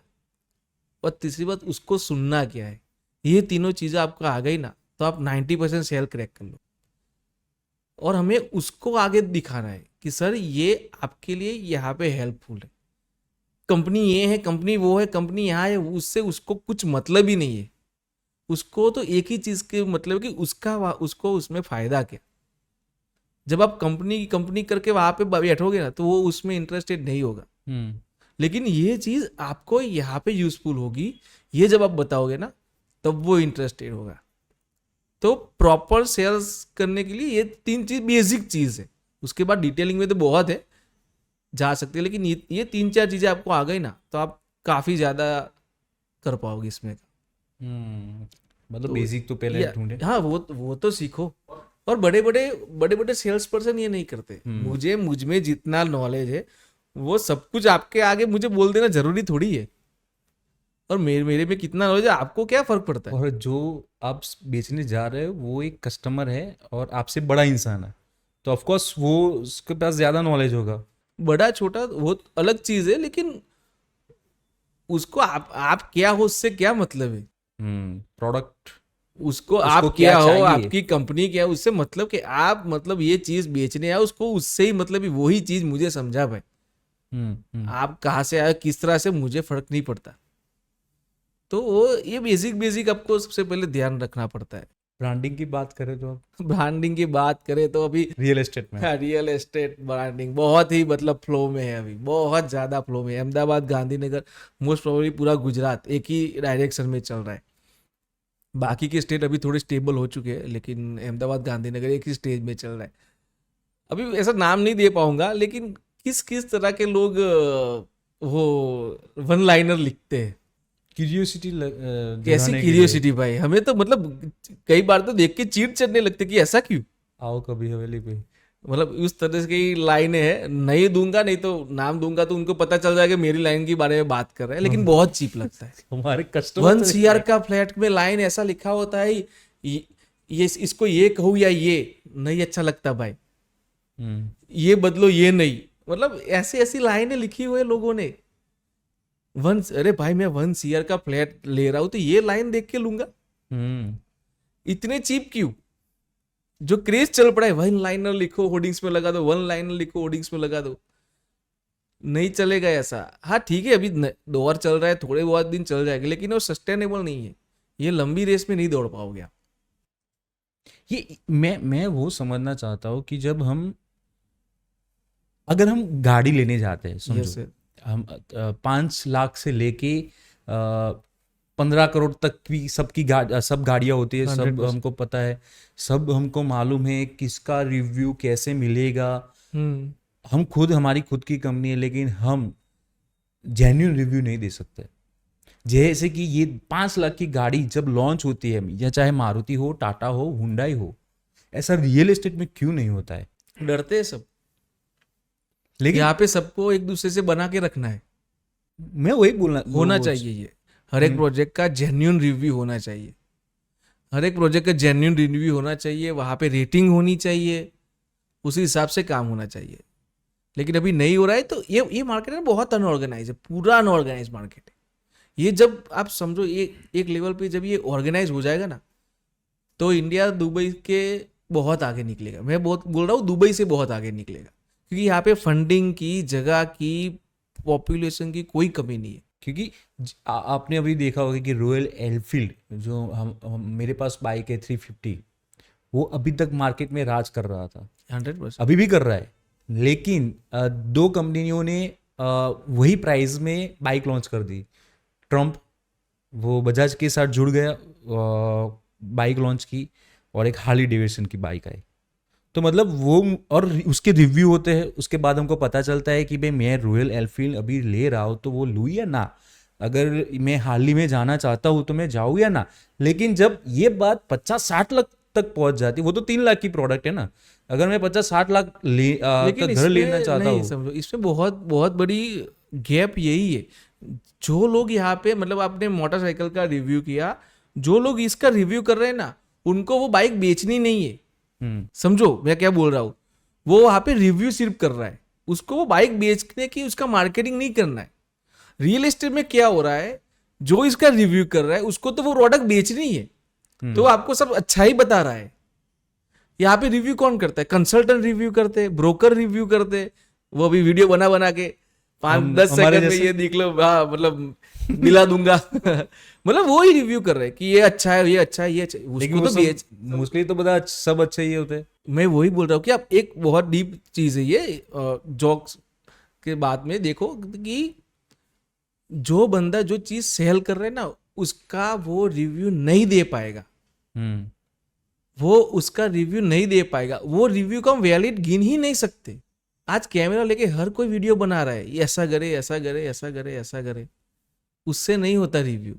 और तीसरी बात उसको सुनना क्या है। ये तीनों चीजें आपको आ गई ना तो आप 90% सेल क्रैक कर लो। और हमें उसको आगे दिखाना है कि सर ये आपके लिए यहाँ पे हेल्पफुल है, कंपनी ये है, कंपनी वो है, कंपनी यहाँ है, उससे उसको कुछ मतलब ही नहीं है। उसको तो एक ही चीज के मतलब है कि उसको उसमें फायदा क्या। जब आप कंपनी करके वहां पे बैठोगे ना तो वो उसमें इंटरेस्टेड नहीं होगा। लेकिन ये चीज आपको यहाँ पे यूजफुल होगी, ये जब आप बताओगे ना तब वो इंटरेस्टेड होगा। तो प्रॉपर सेल्स करने के लिए ये 3 चीज बेसिक चीज है। उसके बाद डिटेलिंग में तो बहुत है, जा सकते हैं, लेकिन ये 3-4 चीजें आपको आ गई ना तो आप काफी ज्यादा कर पाओगे इसमें। मतलब तो बेसिक तो पहले ढूंढे। हाँ वो तो सीखो। और बड़े बड़े सेल्स पर्सन ये नहीं करते। मुझ में जितना नॉलेज है वो सब कुछ आपके आगे मुझे बोल देना जरूरी थोड़ी है। और मेरे में कितना नॉलेज है आपको क्या फर्क पड़ता है। और जो आप बेचने जा रहे हो वो एक कस्टमर है और आपसे बड़ा इंसान है, तो ऑफ कोर्स वो उसके पास ज्यादा नॉलेज होगा। बड़ा छोटा वो अलग चीज है, लेकिन उसको आप क्या हो उससे क्या मतलब है। प्रोडक्ट उसको उसको आप क्या क्या हो, चाहिए? आपकी कंपनी क्या है, उससे मतलब कि आप मतलब ये चीज बेचने आए उसको, उससे ही मतलब वही चीज मुझे समझा भाई। आप कहाँ से आए किस तरह से मुझे फर्क नहीं पड़ता। तो वो ये बेसिक आपको सबसे पहले ध्यान रखना पड़ता है। ब्रांडिंग की बात करें तो आप ब्रांडिंग की बात करें तो अभी रियल एस्टेट में रियल एस्टेट ब्रांडिंग बहुत ही मतलब फ्लो में है, अभी बहुत ज्यादा फ्लो में है। अहमदाबाद, गांधीनगर, मोस्ट प्रोबेबली पूरा गुजरात एक ही डायरेक्शन में चल रहा है। बाकी के स्टेट अभी थोड़े स्टेबल हो चुके हैं, लेकिन अहमदाबाद, गांधीनगर एक ही स्टेज में चल रहा है। अभी ऐसा नाम नहीं दे पाऊंगा, लेकिन किस किस तरह के लोग वो वन लाइनर लिखते हैं। क्यूरियोसिटी कैसी क्यूरियोसिटी भाई, हमें तो मतलब कई बार तो देख के चीड़ चढ़ने लगते कि ऐसा क्यों। आओ कभी हवेली पे। मतलब उस तरह की लाइनें हैं, नहीं दूंगा, नहीं तो नाम दूंगा तो उनको पता चल जाएगा मेरी लाइन के बारे में बात कर रहे हैं, लेकिन बहुत चीप लगता है। हमारे कस्टमर 1 CR का फ्लैट में लाइन ऐसा लिखा होता है, ये इसको ये कहूँ या ये नहीं अच्छा लगता भाई, ये बदलो ये नहीं, मतलब ऐसी ऐसी लाइनें लिखी हुई है लोगों ने। अरे भाई मैं 1 CR का फ्लैट ले रहा हूं तो ये लाइन देख के लूंगा, इतने चीप क्यों। जो क्रेज चल पड़ा है 1 लाइनर लिखो होर्डिंग्स में लगा दो, 1 लाइनर लिखो होर्डिंग्स में लगा दो, नहीं चलेगा ऐसा। हाँ ठीक है, अभी दौर चल रहा है, थोड़े बहुत दिन चल जाएगा, लेकिन वो सस्टेनेबल नहीं है। ये लंबी रेस में नहीं दौड़ पाओगे आप। ये मैं वो समझना चाहता हूँ कि जब अगर हम गाड़ी लेने जाते हैं, समझो Yes, sir. हम 5 लाख से लेके 15 करोड़ तक की सब गाड़ियां होती है, सब 100%. हमको पता है, सब हमको मालूम है किसका रिव्यू कैसे मिलेगा। हम खुद हमारी खुद की कंपनी है, लेकिन हम जेन्युइन रिव्यू नहीं दे सकते। जैसे कि ये 5 लाख की गाड़ी जब लॉन्च होती है, या चाहे मारुति हो, टाटा हो, हुंडई हो, ऐसा रियल एस्टेट में क्यों नहीं होता है? डरते हैं सब, लेकिन यहाँ पे सबको एक दूसरे से बना के रखना है। मैं वही बोलना होना चाहिए, ये हर एक प्रोजेक्ट का जेन्युइन रिव्यू होना चाहिए, हर एक प्रोजेक्ट का जेन्युइन रिव्यू होना चाहिए, वहां पे रेटिंग होनी चाहिए, उसी हिसाब से काम होना चाहिए। लेकिन अभी नहीं हो रहा है, तो ये मार्केट है बहुत अनऑर्गेनाइज है, पूरा अनऑर्गेनाइज मार्केट है। ये जब आप समझो एक लेवल पे जब ये ऑर्गेनाइज हो जाएगा ना, तो इंडिया दुबई के बहुत आगे निकलेगा। मैं बहुत बोल रहा हूँ, दुबई से बहुत आगे निकलेगा, क्योंकि यहाँ पे फंडिंग की, जगह की, पॉपुलेशन की कोई कमी नहीं है। क्योंकि आपने अभी देखा होगा कि रॉयल एनफील्ड जो मेरे पास बाइक है 350, वो अभी तक मार्केट में राज कर रहा था, 100%। अभी भी कर रहा है। लेकिन 2 कंपनियों ने वही प्राइस में बाइक लॉन्च कर दी। ट्रम्प वो बजाज के साथ जुड़ गया, बाइक लॉन्च की, और एक हार्ली डेविडसन की बाइक आई। तो मतलब वो, और उसके रिव्यू होते हैं, उसके बाद हमको पता चलता है कि भाई मैं रॉयल एनफील्ड अभी ले रहा हूँ तो वो लूँ या ना, अगर मैं हार्ली में जाना चाहता हूँ तो मैं जाऊँ या ना। लेकिन जब ये बात 50-60 लाख तक पहुंच जाती, वो तो 3 लाख की प्रोडक्ट है ना, अगर मैं 50-60 लाख का घर लेना चाहता हूँ। समझो इसमें बहुत बहुत बड़ी गैप यही है। जो लोग यहाँ पे मतलब आपने मोटरसाइकिल का रिव्यू किया, जो लोग इसका रिव्यू कर रहे हैं ना, उनको वो बाइक बेचनी नहीं है। समझो मैं क्या बोल रहा हूँ, वो वहां पे रिव्यू सिर्फ कर रहा है, उसको वो बाइक बेचने की उसका मार्केटिंग नहीं करना है। रियल एस्टेट में क्या हो रहा है, जो इसका रिव्यू कर रहा है उसको तो वो प्रोडक्ट बेचनी है, तो वो आपको सब अच्छा ही बता रहा है। यहाँ पे रिव्यू कौन करता है? कंसल्टेंट रिव्यू करते हैं, ब्रोकर रिव्यू करते हैं, वो भी वीडियो बना बना के 5-10 हमारे सेकंड में जैसे- ये देख लो, हाँ मतलब दिला दूंगा मतलब वो ही रिव्यू कर रहे हैं कि ये अच्छा है, ये अच्छा है, ये अच्छा है। लेकिन उसको वो तो बेच, मोस्टली तो बता सब अच्छे ही होते हैं। मैं वही बोल रहा हूँ कि आप एक बहुत डीप चीज है ये जॉक्स के बाद में देखो कि जो बंदा जो चीज सेल कर रहा है ना, उसका वो रिव्यू नहीं दे पाएगा, वो उसका रिव्यू नहीं दे पाएगा, वो रिव्यू को हम वैलिड गिन ही नहीं सकते। आज कैमरा लेके हर कोई वीडियो बना रहा है, ये ऐसा करे, ऐसा करे, ऐसा करे, ऐसा करे, उससे नहीं होता रिव्यू।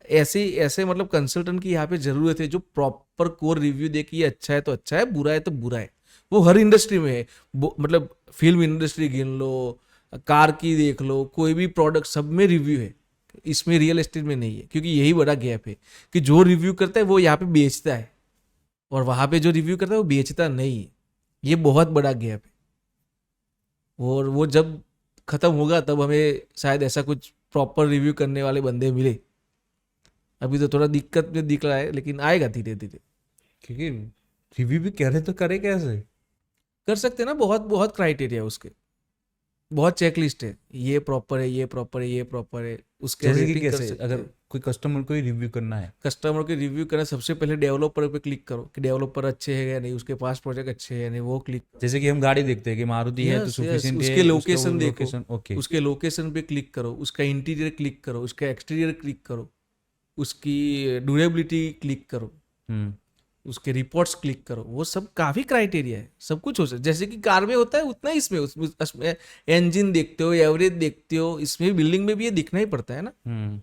ऐसे ऐसे मतलब कंसल्टेंट की यहाँ पे जरूरत है जो प्रॉपर कोर रिव्यू दे कि ये अच्छा है तो अच्छा है, बुरा है तो बुरा है। वो हर इंडस्ट्री में है, मतलब फिल्म इंडस्ट्री गिन लो, कार की देख लो, कोई भी प्रोडक्ट, सब में रिव्यू है। इसमें रियल एस्टेट में नहीं है, क्योंकि यही बड़ा गैप है कि जो रिव्यू करता है वो यहाँ पे बेचता है, और वहां पे जो रिव्यू करता है वो बेचता नहीं है। ये बहुत बड़ा गैप है, और वो जब खत्म होगा तब हमें शायद ऐसा कुछ प्रॉपर रिव्यू करने वाले बंदे मिले। अभी तो थोड़ा दिक्कत में दिख रहा है, लेकिन आएगा धीरे धीरे। क्योंकि रिव्यू भी करे तो करे कैसे? कर सकते हैं ना, बहुत बहुत क्राइटेरिया उसके, बहुत चेकलिस्ट है, ये प्रॉपर है, ये प्रॉपर है, ये प्रॉपर है, उसके जैसे कि रेटिंग कर कैसे सकते अगर हैं। कोई कस्टमर को ही रिव्यू करना है, कस्टमर के रिव्यू करना, सबसे पहले डेवलपर पे क्लिक करो कि डेवलपर अच्छे है या नहीं, उसके पास प्रोजेक्ट अच्छे है या नहीं, वो क्लिक। जैसे कि हम गाड़ी देखते हैं कि मारुति है तो Yes, yes, सफिशिएंट है, उसके लोकेशन देखो, लोकेशन ओके, उसके लोकेशन पे क्लिक करो, उसका इंटीरियर क्लिक करो, उसका एक्सटीरियर क्लिक करो, उसकी ड्यूरेबिलिटी क्लिक करो, उसके रिपोर्ट्स क्लिक करो, वो सब काफी क्राइटेरिया है, सब कुछ हो सकता है। जैसे कि कार में होता है उतना ही इसमें इंजन देखते हो, एवरेज देखते हो, इसमें बिल्डिंग में भी ये दिखना ही पड़ता है ना।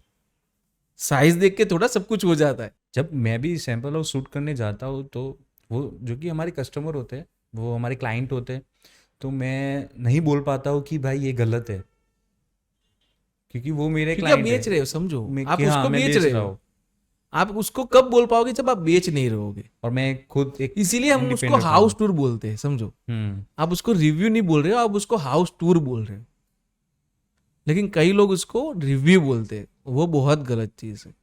साइज देख के थोड़ा सब कुछ हो जाता है। जब मैं भी सैंपल हाउस शूट करने जाता हूँ तो वो जो कि हमारे कस्टमर होते हैं, वो हमारे क्लाइंट होते हैं, तो मैं नहीं बोल पाता हूँ कि भाई ये गलत है, क्योंकि वो मेरे क्योंकि आप क्लाइंट बेच रहे हो, समझो आप कि हाँ, उसको मैं बेच रहे हो। आप उसको कब बोल पाओगे? जब आप बेच नहीं रहोगे। और मैं खुद एक इसीलिए हम उसको independent हाउस टूर बोलते हैं, समझो। आप उसको रिव्यू नहीं बोल रहे हो, आप उसको हाउस टूर बोल रहे हो। लेकिन कई लोग उसको रिव्यू बोलते हैं, वो बहुत गलत चीज है।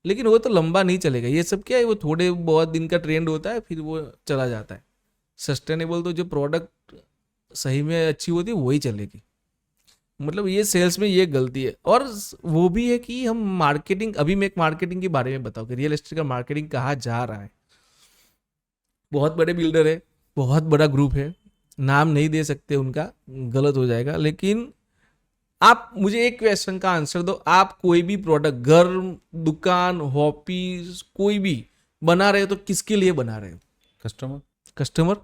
लेकिन वो तो लंबा नहीं चलेगा, ये सब क्या है, वो थोड़े बहुत दिन का ट्रेंड होता है, फिर वो चला जाता है। सस्टेनेबल तो जो प्रोडक्ट सही में अच्छी होती है वही चलेगी। मतलब ये सेल्स में ये गलती है। और वो भी है कि हम मार्केटिंग, अभी मैं एक मार्केटिंग के बारे में बताऊं कि रियल एस्टेट का मार्केटिंग कहाँ जा रहा है। बहुत बड़े बिल्डर है, बहुत बड़ा ग्रुप है, नाम नहीं दे सकते उनका, गलत हो जाएगा। लेकिन आप मुझे एक क्वेश्चन का आंसर दो, आप कोई भी प्रोडक्ट, घर, दुकान, ऑफिस, कोई भी बना रहे हो तो किसके लिए बना रहे हो? कस्टमर। कस्टमर।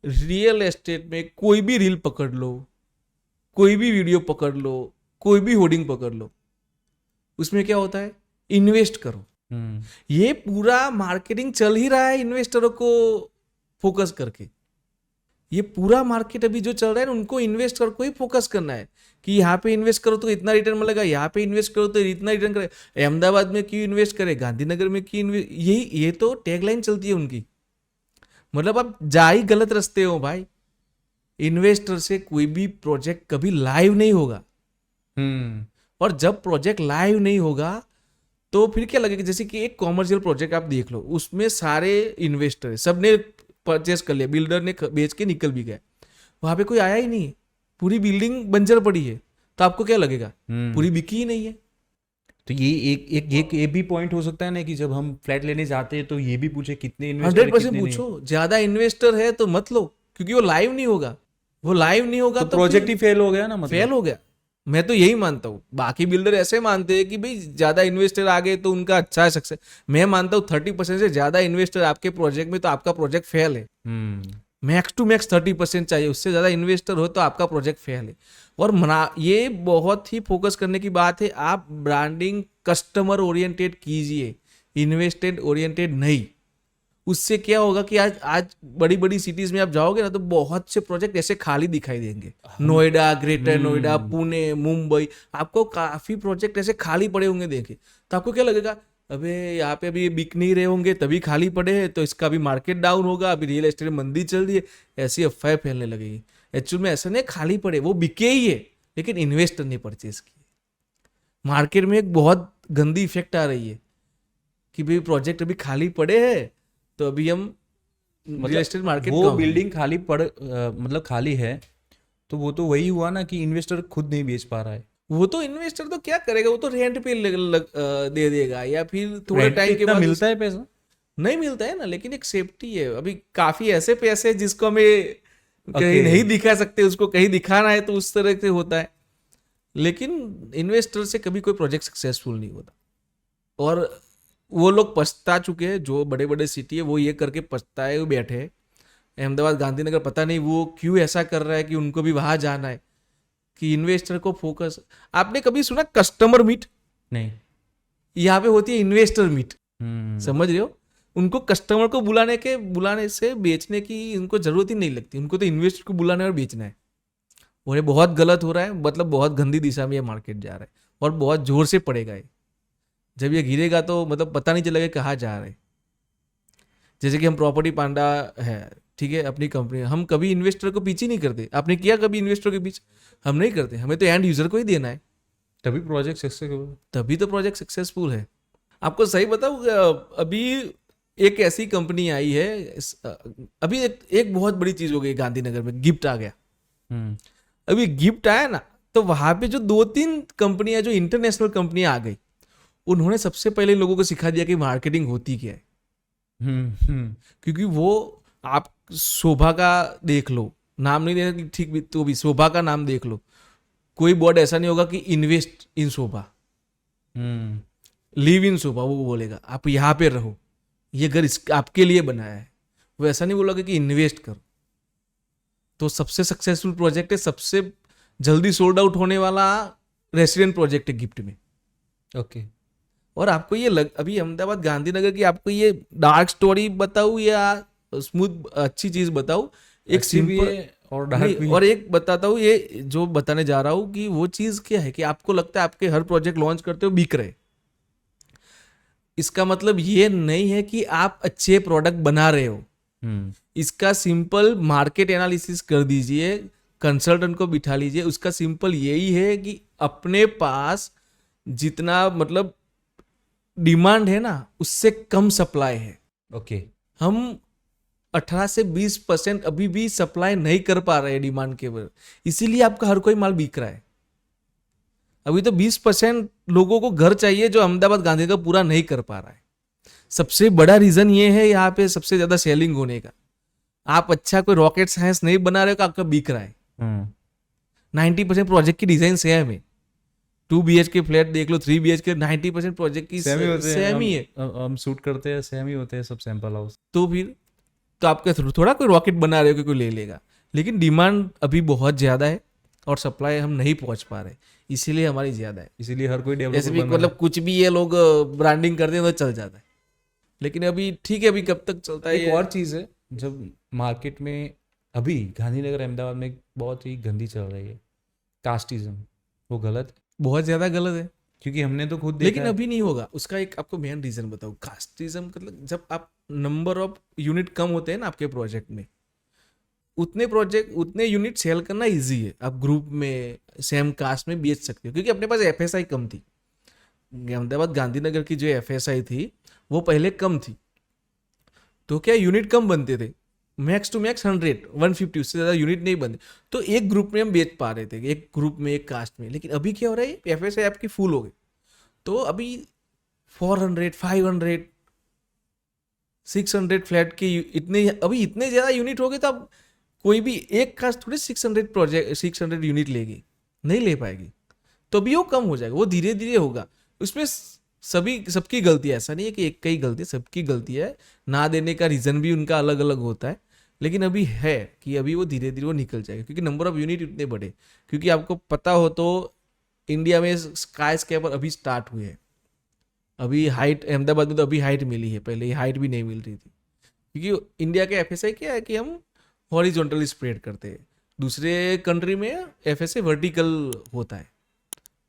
रियल एस्टेट में कोई भी रील पकड़ लो, कोई भी वीडियो पकड़ लो, कोई भी होर्डिंग पकड़ लो, उसमें क्या होता है? इन्वेस्ट करो। ये पूरा मार्केटिंग चल ही रहा है इन्वेस्टरों को फोकस करके। ये पूरा मार्केट अभी जो चल रहा है ना, उनको इन्वेस्टर को ही फोकस करना है कि यहाँ पे इन्वेस्ट करो तो इतना रिटर्न मिलेगा, यहाँ पे इन्वेस्ट करो तो इतना रिटर्न करे। अहमदाबाद में क्यों इन्वेस्ट करे, गांधीनगर में क्यों इन्वेस्ट, ये तो टैगलाइन चलती है उनकी। मतलब आप जा ही गलत रास्ते हो भाई। इन्वेस्टर से कोई भी प्रोजेक्ट कभी लाइव नहीं होगा, और जब प्रोजेक्ट लाइव नहीं होगा तो फिर क्या लगेगा? जैसे कि एक कॉमर्शियल प्रोजेक्ट आप देख लो, उसमें सारे इन्वेस्टर है, सबने परचेस कर लिया, बिल्डर ने बेच के निकल भी गया, वहां पे कोई आया ही नहीं है, पूरी बिल्डिंग बंजर पड़ी है, तो आपको क्या लगेगा? पूरी बिकी ही नहीं है। तो ये एक ये भी पॉइंट हो सकता है ना कि जब हम फ्लैट लेने जाते हैं तो ये भी पूछे कितने इन्वेस्टर 100% पूछो, ज्यादा इन्वेस्टर है तो मत लो, क्योंकि वो लाइव नहीं होगा। वो लाइव नहीं होगा तो तो प्रोजेक्ट ही फेल हो गया ना, मतलब फेल हो गया। मैं तो यही मानता हूँ। बाकी बिल्डर ऐसे मानते हैं कि भाई ज्यादा इन्वेस्टर आ गए तो उनका अच्छा है सक्सेस। मैं मानता हूँ 30% से ज्यादा इन्वेस्टर आपके प्रोजेक्ट में तो आपका प्रोजेक्ट फेल है। मैक्स टू मैक्स 30% चाहिए, उससे ज्यादा इन्वेस्टर हो तो आपका प्रोजेक्ट फेल है। और ये बहुत ही फोकस करने की बात है, आप ब्रांडिंग कस्टमर ओरिएंटेड कीजिए, इन्वेस्टेड ओरिएंटेड नहीं। उससे क्या होगा कि आज बड़ी बड़ी सिटीज में आप जाओगे ना तो बहुत से प्रोजेक्ट ऐसे खाली दिखाई देंगे। नोएडा, ग्रेटर नोएडा, पुणे, मुंबई, आपको काफी प्रोजेक्ट ऐसे खाली पड़े होंगे देखे, तो आपको क्या लगेगा? अबे यहाँ पे अभी ये बिक नहीं रहे होंगे तभी खाली पड़े हैं, तो इसका अभी मार्केट डाउन होगा, अभी रियल एस्टेट में मंदी चल रही है, ऐसी अफवाहें फैलने लगेगी। एक्चुअल में ऐसा नहीं खाली पड़े, वो बिके ही है लेकिन इन्वेस्टर ने परचेज किए। मार्केट में एक बहुत गंदी इफेक्ट आ रही है कि भाई प्रोजेक्ट अभी खाली पड़े हैं तो अभी हम रियल एस्टेट मार्केट वो बिल्डिंग खाली मतलब खाली है, तो वो तो वही हुआ ना कि इन्वेस्टर खुद नहीं बेच पा रहा है। वो तो इन्वेस्टर तो क्या करेगा, वो तो रेंट पे दे देगा या फिर थोड़े Rent पे टाइम के इतना बाद मिलता है पैसा? नहीं मिलता है ना, लेकिन एक सेफ्टी है। अभी काफी ऐसे पैसे हैं जिसको हमें कहीं नहीं दिखा सकते, उसको कहीं दिखाना है तो उस तरह से होता है। लेकिन इन्वेस्टर से कभी कोई प्रोजेक्ट सक्सेसफुल नहीं होता, और वो लोग पछता चुके हैं। जो बड़े बड़े सिटी है वो ये करके पछताए हुए बैठे हैं। अहमदाबाद गांधीनगर पता नहीं वो क्यों ऐसा कर रहा है कि उनको भी वहां जाना है, कि इन्वेस्टर को फोकस। आपने कभी सुना कस्टमर मीट? नहीं। यहाँ पे होती है इन्वेस्टर मीट, हम्म। समझ रहे हो? उनको कस्टमर को बुलाने से बेचने की उनको जरूरत ही नहीं लगती, उनको तो इन्वेस्टर को बुलाना है और बेचना है। और ये बहुत गलत हो रहा है, मतलब बहुत गंदी दिशा में ये मार्केट जा रहा है और बहुत जोर से पड़ेगा ये। जब ये गिरेगा तो मतलब पता नहीं चलेगा कहाँ जा रहा है। जैसे कि हम प्रॉपर्टी पांडा है, ठीक है, अपनी कंपनी, हम कभी इन्वेस्टर को पीछे नहीं करते। आपने किया कभी इन्वेस्टर के पीछे? हम नहीं करते, हमें तो एंड यूजर को ही देना है, तभी प्रोजेक्ट सक्सेसफुल। तभी तो प्रोजेक्ट सक्सेसफुल है। आपको सही बताऊँ, अभी एक ऐसी कंपनी आई है, अभी एक बहुत बड़ी चीज हो गई गांधीनगर में, गिफ्ट आ गया। हम्म। अभी गिफ्ट आया ना, तो वहां पे जो 2-3 कंपनियां जो इंटरनेशनल कंपनियां आ गई, उन्होंने सबसे पहले लोगों को सिखा दिया कि मार्केटिंग होती क्या है। क्योंकि वो, आप शोभा का देख लो, नाम नहीं देना कि ठीक भी, तो भी शोभा का नाम देख लो, कोई बोर्ड ऐसा नहीं होगा कि invest in Shobha, live in शोभा, वो बोलेगा आप यहाँ पे रहो, ये घर आपके लिए बनाया है। वो ऐसा नहीं बोलोगे कि इन्वेस्ट करो। तो सबसे सक्सेसफुल प्रोजेक्ट है, सबसे जल्दी सोल्ड आउट होने वाला रेसिडेंट प्रोजेक्ट है गिफ्ट में। ओके। और आपको ये अभी अहमदाबाद गांधीनगर की आपको ये डार्क स्टोरी बताऊं या स्मूथ अच्छी चीज बताऊं? एक अच्छी भी सिंपल है और डार्क भी है। और एक बताता हूँ, ये जो बताने जा रहा हूँ कि वो चीज क्या है कि आपको लगता है आपके हर प्रोजेक्ट लॉन्च करते हो बिक रहे, इसका मतलब ये नहीं है कि आप अच्छे प्रोडक्ट बना रहे हो। इसका सिंपल मार्केट एनालिसिस कर दीजिए, कंसल्टेंट को बिठा लीजिए, उसका सिंपल यही है कि अपने पास जितना मतलब डिमांड है ना, उससे कम सप्लाई है। ओके। हम 18 से 20% अभी भी सप्लाई नहीं कर पा रहे हैं डिमांड के वजह, इसीलिए आपका हर कोई माल बिक रहा है। अभी तो 20% लोगों को घर चाहिए जो अहमदाबाद गांधी का पूरा नहीं कर पा रहा है। सबसे बड़ा रीजन ये है यहाँ पे सबसे ज्यादा सेलिंग होने का। आप अच्छा कोई रॉकेट साइंस नहीं बना रहे हो, आपका बिक रहा है। 90% प्रोजेक्ट की डिजाइन सेम है। 2 BHK फ्लैट देख लो, 3 BHK, 90% प्रोजेक्ट की सेम ही है। हम शूट करते हैं सेम ही होते हैं सब, सैंपल हाउस। तो फिर तो आपके थ्रू थोड़ा कोई रॉकेट बना रहे हो कि कोई ले लेगा, लेकिन डिमांड अभी बहुत ज्यादा है और सप्लाई हम नहीं पहुंच पा रहे, इसीलिए हमारी ज्यादा है। इसीलिए हर कोई जैसे भी डेवलपर मतलब कुछ भी ये लोग ब्रांडिंग करते हैं तो चल जाता है, लेकिन अभी ठीक है, अभी कब तक चलता है एक ये? और चीज़ है, जब मार्केट में अभी गांधीनगर अहमदाबाद में बहुत ही गंदी चल रही है कास्टिज्म, वो गलत है। बहुत ज्यादा गलत है, क्योंकि हमने तो खुद देखा लेकिन है। अभी नहीं होगा। उसका एक आपको मेन रीजन बताऊं, कास्टिज्म मतलब जब आप नंबर ऑफ यूनिट कम होते हैं ना आपके प्रोजेक्ट में, उतने यूनिट सेल करना इजी है। आप ग्रुप में सेम कास्ट में बेच सकते हो, क्योंकि अपने पास एफएसआई कम थी। अहमदाबाद गांधीनगर की जो एफएसआई थी वो पहले कम थी, तो क्या यूनिट कम बनते थे, मैक्स टू मैक्स 100-150, उससे ज्यादा यूनिट नहीं बनते। तो एक ग्रुप में हम बेच पा रहे थे, एक ग्रुप में एक कास्ट में। लेकिन अभी क्या हो रहा है, एफएसआई आपकी फुल हो गई, तो अभी 400, 500, 600 फ्लैट के इतने ज्यादा यूनिट हो गए, तो अब कोई भी एक कास्ट थोड़ी 600 यूनिट लेगी, नहीं ले पाएगी। तो अभी वो कम हो जाएगा, वो धीरे धीरे होगा। उसमें सबकी गलती है, ऐसा नहीं है कि एक कई गलती, सबकी गलती है। ना देने का रीजन भी उनका अलग अलग होता है, लेकिन अभी है कि अभी वो धीरे धीरे वो निकल जाएगा, क्योंकि नंबर ऑफ यूनिट इतने बड़े। क्योंकि आपको पता हो तो इंडिया में स्काई स्केपर अभी स्टार्ट हुए हैं। अभी हाइट अहमदाबाद में तो अभी हाइट मिली है, पहले हाइट भी नहीं मिल रही थी। क्योंकि इंडिया के एफएसआई क्या है कि हम हॉरिजॉन्टली स्प्रेड करते हैं, दूसरे कंट्री में एफएसआई वर्टिकल होता है।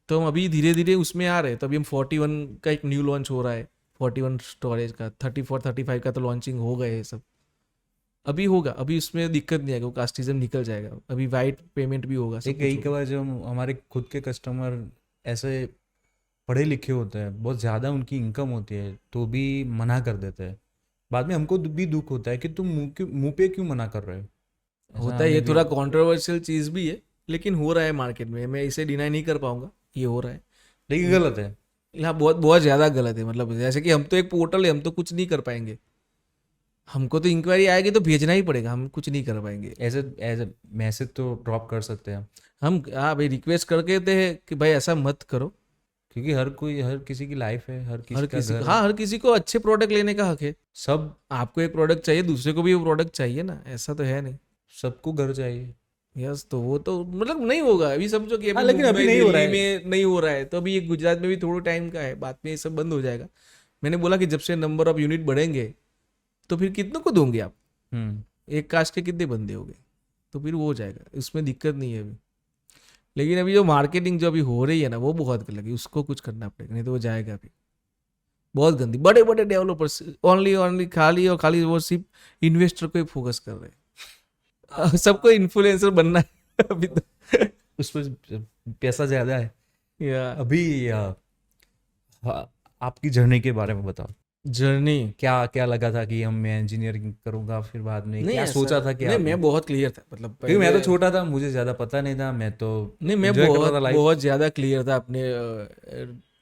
तो हम अभी धीरे धीरे उसमें आ रहे हैं। तो अभी हम 41 का एक न्यू लॉन्च हो रहा है, 41 स्टोरेज का, 34-35 का तो लॉन्चिंग हो गए ये सब, अभी होगा, अभी उसमें दिक्कत नहीं आएगा, वो कास्टिज्म निकल जाएगा, अभी वाइट पेमेंट भी होगा, सब एक कुछ कई होगा। बार जो हमारे खुद के कस्टमर ऐसे पढ़े लिखे होते हैं, बहुत ज़्यादा उनकी इनकम होती है, तो भी मना कर देते हैं। बाद में हमको भी दुख होता है कि तुम मुंह पे क्यों मना कर रहे हो। ऐसा होता है, ये हमें भी थोड़ा कंट्रोवर्शियल चीज़ भी है, लेकिन हो रहा है मार्केट में, मैं इसे डिनाई नहीं कर पाऊंगा, ये हो रहा है। लेकिन गलत है। यहाँ बहुत बहुत ज़्यादा गलत है, मतलब जैसे कि हम तो एक पोर्टल है, हम तो कुछ नहीं कर पाएंगे, हमको तो इंक्वायरी आएगी तो भेजना ही पड़ेगा, हम कुछ नहीं कर पाएंगे। एज ए मैसेज तो ड्रॉप कर सकते हैं, हम हाँ भाई रिक्वेस्ट करके थे कि भाई ऐसा मत करो, क्योंकि हर किसी की लाइफ है, हर किसी हर का किसी घर को, है। हाँ हर किसी को अच्छे प्रोडक्ट लेने का हक है। सब आपको एक प्रोडक्ट चाहिए, दूसरे को भी वो प्रोडक्ट चाहिए ना, ऐसा तो है नहीं। सबको घर चाहिए। यस, तो वो तो मतलब नहीं होगा अभी, समझो कि हाँ, लेकिन अभी मुंबई, नहीं हो रहा दिल्ली है। में नहीं हो रहा है, तो अभी ये गुजरात में भी थोड़ा टाइम का है, बाद में ये सब बंद हो जाएगा। मैंने बोला कि जब से नंबर ऑफ यूनिट बढ़ेंगे तो फिर कितनों को दोगे आप, एक कास्ट के कितने बंदे हो गए, तो फिर वो हो जाएगा, उसमें दिक्कत नहीं है अभी। लेकिन अभी जो मार्केटिंग जो अभी हो रही है ना, वो बहुत गलत है, उसको कुछ करना पड़ेगा, नहीं तो वो जाएगा अभी बहुत गंदी। बड़े बड़े डेवलपर्स ओनली खाली और खाली वो सिर्फ इन्वेस्टर को ही फोकस कर रहे हैं, सबको इन्फ्लुएंसर बनना है अभी तो। उस पर पैसा ज्यादा है। या अभी हाँ, आपकी जर्नी के बारे में बताओ। जर्नी, क्या क्या लगा था कि मैं इंजीनियरिंग करूंगा, फिर बाद में क्या सोचा था कि नहीं, आपने? मैं बहुत क्लियर था, मतलब क्योंकि मैं तो पहले, छोटा था, मुझे ज्यादा पता नहीं था, मैं तो नहीं मैं enjoy कर रहा था बहुत लाइफ। बहुत ज़्यादा क्लियर था अपने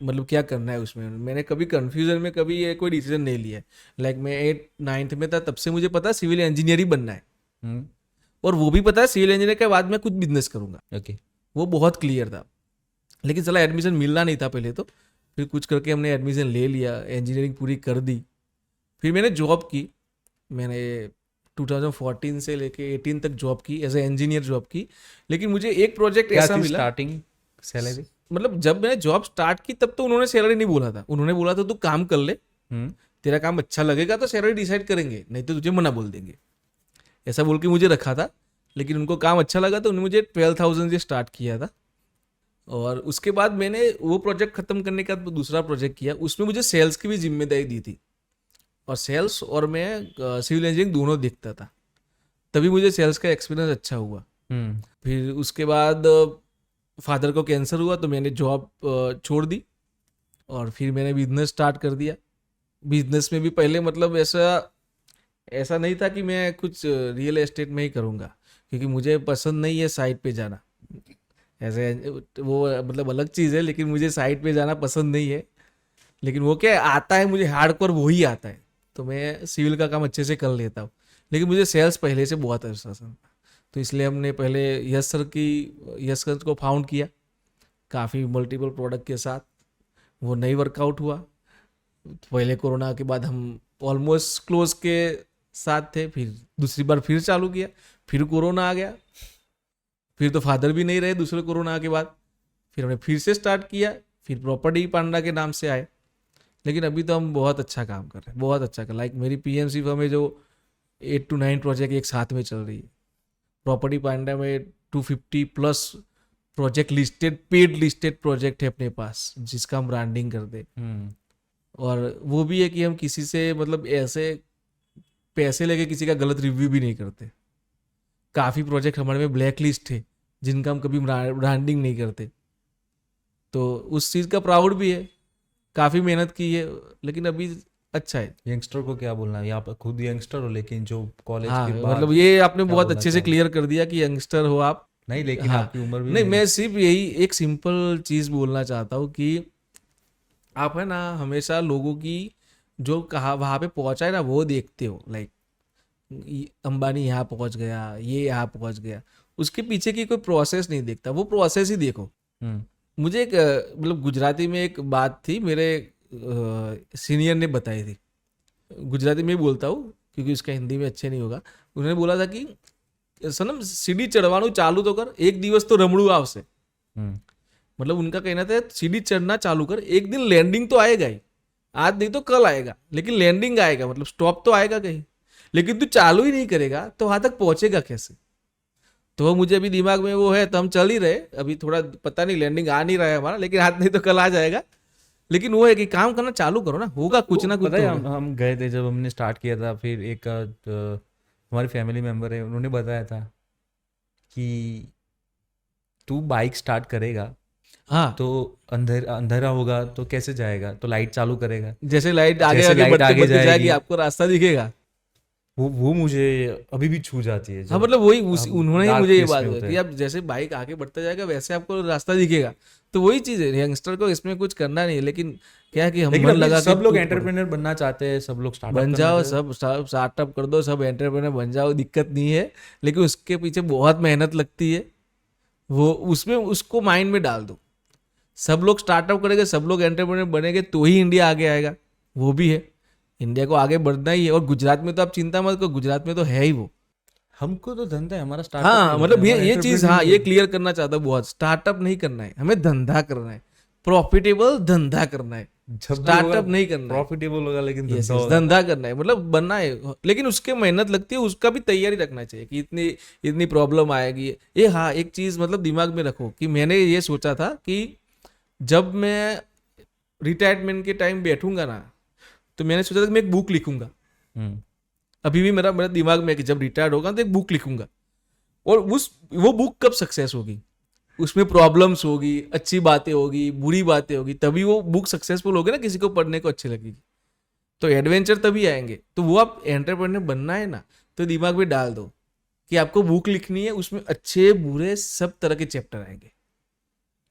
मतलब क्या करना है उसमें, मैंने कभी कंफ्यूजन में कभी ये कोई डिसीजन नहीं लिया है। लाइक मैं 8-9 में था, तब से मुझे पता सिविल इंजीनियर ही बनना है, हम्म, और वो भी पता है सिविल इंजीनियर के बाद मैं कुछ बिजनेस करूंगा, ओके। वो बहुत क्लियर था। लेकिन चला एडमिशन मिलना नहीं था पहले तो, फिर कुछ करके हमने एडमिशन ले लिया, इंजीनियरिंग पूरी कर दी, फिर मैंने जॉब की, मैंने 2014 से लेके 18 तक जॉब की, एज ए इंजीनियर जॉब की। लेकिन मुझे एक प्रोजेक्ट क्या ऐसा थी मिला, स्टार्टिंग सैलरी? मतलब जब मैंने जॉब स्टार्ट की तब तो उन्होंने सैलरी नहीं बोला था, उन्होंने बोला था तू काम कर ले, तेरा काम अच्छा लगेगा तो सैलरी डिसाइड करेंगे, नहीं तो तुझे मना बोल देंगे, ऐसा बोल के मुझे रखा था। लेकिन उनको काम अच्छा लगा तो उन्होंने मुझे 12,000 से स्टार्ट किया था, और उसके बाद मैंने वो प्रोजेक्ट खत्म करने के बाद दूसरा प्रोजेक्ट किया, उसमें मुझे सेल्स की भी जिम्मेदारी दी थी, और सेल्स और मैं सिविल इंजीनियरिंग दोनों देखता था, तभी मुझे सेल्स का एक्सपीरियंस अच्छा हुआ। फिर उसके बाद फादर को कैंसर हुआ तो मैंने जॉब छोड़ दी, और फिर मैंने बिजनेस स्टार्ट कर दिया। बिजनेस में भी पहले मतलब ऐसा नहीं था कि मैं कुछ रियल एस्टेट में ही करूँगा, क्योंकि मुझे पसंद नहीं है साइट पे जाना, ऐसे वो मतलब अलग चीज़ है, लेकिन मुझे साइट पे जाना पसंद नहीं है। लेकिन वो क्या आता है मुझे, हार्डकोर वो ही आता है, तो मैं सिविल का काम अच्छे से कर लेता हूँ। लेकिन मुझे सेल्स पहले से बहुत पसंद था, तो इसलिए हमने पहले यस सर को फाउंड किया, काफ़ी मल्टीपल प्रोडक्ट के साथ, वो नहीं वर्कआउट हुआ। पहले कोरोना के बाद हम ऑलमोस्ट क्लोज के साथ थे, फिर दूसरी बार फिर चालू किया, फिर कोरोना आ गया, फिर तो फादर भी नहीं रहे दूसरे कोरोना के बाद, फिर हमने फिर से स्टार्ट किया, फिर प्रॉपर्टी पांडा के नाम से आए। लेकिन अभी तो हम बहुत अच्छा काम कर रहे हैं, बहुत अच्छा कर, लाइक मेरी पीएमसी फर्म में जो 8 to 9 प्रोजेक्ट एक साथ में चल रही है, प्रॉपर्टी पांडा में 250+ project listed, paid listed project है अपने पास, जिसका हम ब्रांडिंग करते। और वो भी है कि हम किसी से मतलब ऐसे पैसे लेके किसी का गलत रिव्यू भी नहीं करते। काफ़ी प्रोजेक्ट हमारे में ब्लैक लिस्ट है जिनका हम कभी ब्रांडिंग नहीं करते, तो उस चीज़ का प्राउड भी है, काफ़ी मेहनत की है, लेकिन अभी अच्छा है। यंगस्टर को क्या बोलना है? आप खुद यंगस्टर हो, लेकिन जो कॉलेज हाँ, के बाद मतलब ये आपने क्या बहुत बोलना अच्छे से चाहोगे? क्लियर कर दिया कि यंगस्टर हो आप। नहीं, लेकिन हाँ, आपकी उम्र भी नहीं, मैं सिर्फ यही एक सिंपल चीज़ बोलना चाहता हूँ कि आप है ना हमेशा लोगों की जो कहा वहाँ पे पहुँचा है ना वो देखते हो, लाइक अंबानी यहाँ पहुँच गया, ये यहाँ पहुँच गया, उसके पीछे की कोई प्रोसेस नहीं देखता, वो प्रोसेस ही देखो। मुझे एक मतलब गुजराती में एक बात थी, मेरे सीनियर ने बताई थी, गुजराती में ही बोलता हूँ क्योंकि उसका हिंदी में अच्छे नहीं होगा। उन्होंने बोला था कि सनम सीढ़ी चढ़वानू चालू तो कर, एक दिवस तो रमड़ू आवसे। मतलब उनका कहना था सीढ़ी चढ़ना चालू कर, एक दिन लैंडिंग तो आएगा ही, आज नहीं तो कल आएगा, लेकिन लैंडिंग आएगा, मतलब स्टॉप तो आएगा कहीं। लेकिन तू चालू ही नहीं करेगा तो वहां तक पहुंचेगा कैसे? तो वो मुझे अभी दिमाग में वो है, तो हम चल ही रहे, अभी थोड़ा पता नहीं लैंडिंग आ नहीं रहा है हमारा, लेकिन आज नहीं तो कल आ जाएगा। लेकिन वो है कि काम करना चालू करो ना, होगा कुछ ना कुछ पता तो है होगा। हम गए थे जब हमने स्टार्ट किया था, फिर एक हमारे फैमिली मेम्बर है, उन्होंने बताया था कि तू बाइक स्टार्ट करेगा हाँ, तो अंधेरा होगा तो कैसे जाएगा, तो लाइट चालू करेगा, जैसे लाइट आगे जैसे आगे लाइट बढ़ते आगे बढ़ते जाएगी जाएगी, आपको रास्ता दिखेगा। वो मुझे अभी भी छू जाती है हाँ, जब मतलब वही हम उन्होंने ही डार्क मुझे ये प्लेस बात में बोली होते कि हैं। आप जैसे बाइक आगे बढ़ता जाएगा वैसे आपको रास्ता दिखेगा। तो वही चीज़ है, यंगस्टर को इसमें कुछ करना नहीं है, लेकिन क्या है कि हम लेकिन मन अभी लगा के सब लोग कूद पड़े। एंटरप्रेन्योर बनना चाहते हैं, सब लोग स्टार्टअप बन करना जाओ, चाहते हैं। सब स्टार्टअप कर दो, सब एंटरप्रेन्योर बन जाओ, दिक्कत नहीं है। लेकिन उसके पीछे बहुत मेहनत लगती है, वो उसमें उसको माइंड में डाल दो। सब लोग स्टार्टअप करेंगे, सब लोग एंटरप्रेन्योर बनेंगे तो ही इंडिया आगे आएगा। वो भी है, इंडिया को आगे बढ़ना ही है। और गुजरात में तो आप चिंता मत करो, गुजरात में तो है ही वो। हमको तो धंधा है, हमारा स्टार्टअप हाँ, नहीं होता है, मतलब हमारा ये चीज, एंटरप्रेन्योर हाँ, ये क्लियर करना चाहता हूँ बहुत। स्टार्टअप नहीं करना है, हमें धंधा करना है, प्रॉफिटेबल धंधा करना है, जब भी होगा स्टार्टअप नहीं करना है। प्रॉफिटेबल होगा, लेकिन यस, धंधा यस, होगा। धंधा करना है, मतलब बनना है। लेकिन उसके मेहनत लगती है, उसका भी तैयारी रखना चाहिए कि इतनी इतनी प्रॉब्लम आएगी। ये हाँ, एक चीज मतलब दिमाग में रखो कि मैंने ये सोचा था कि जब मैं रिटायरमेंट के टाइम बैठूंगा ना, तो मैंने सोचा था कि मैं एक बुक लिखूंगा। हम्म, अभी भी मेरा मेरे दिमाग में है कि जब रिटायर्ड होगा तो एक बुक लिखूंगा। और वो बुक कब सक्सेस होगी, उसमें प्रॉब्लम्स होगी, अच्छी बातें होगी, बुरी बातें होगी, तभी वो बुक सक्सेसफुल होगी ना, किसी को पढ़ने को अच्छी लगेगी। तो एडवेंचर तभी आएंगे। तो वो आप एंटरप्रेन्योर बनना है ना, तो दिमाग में डाल दो कि आपको बुक लिखनी है, उसमें अच्छे बुरे सब तरह के चैप्टर आएंगे।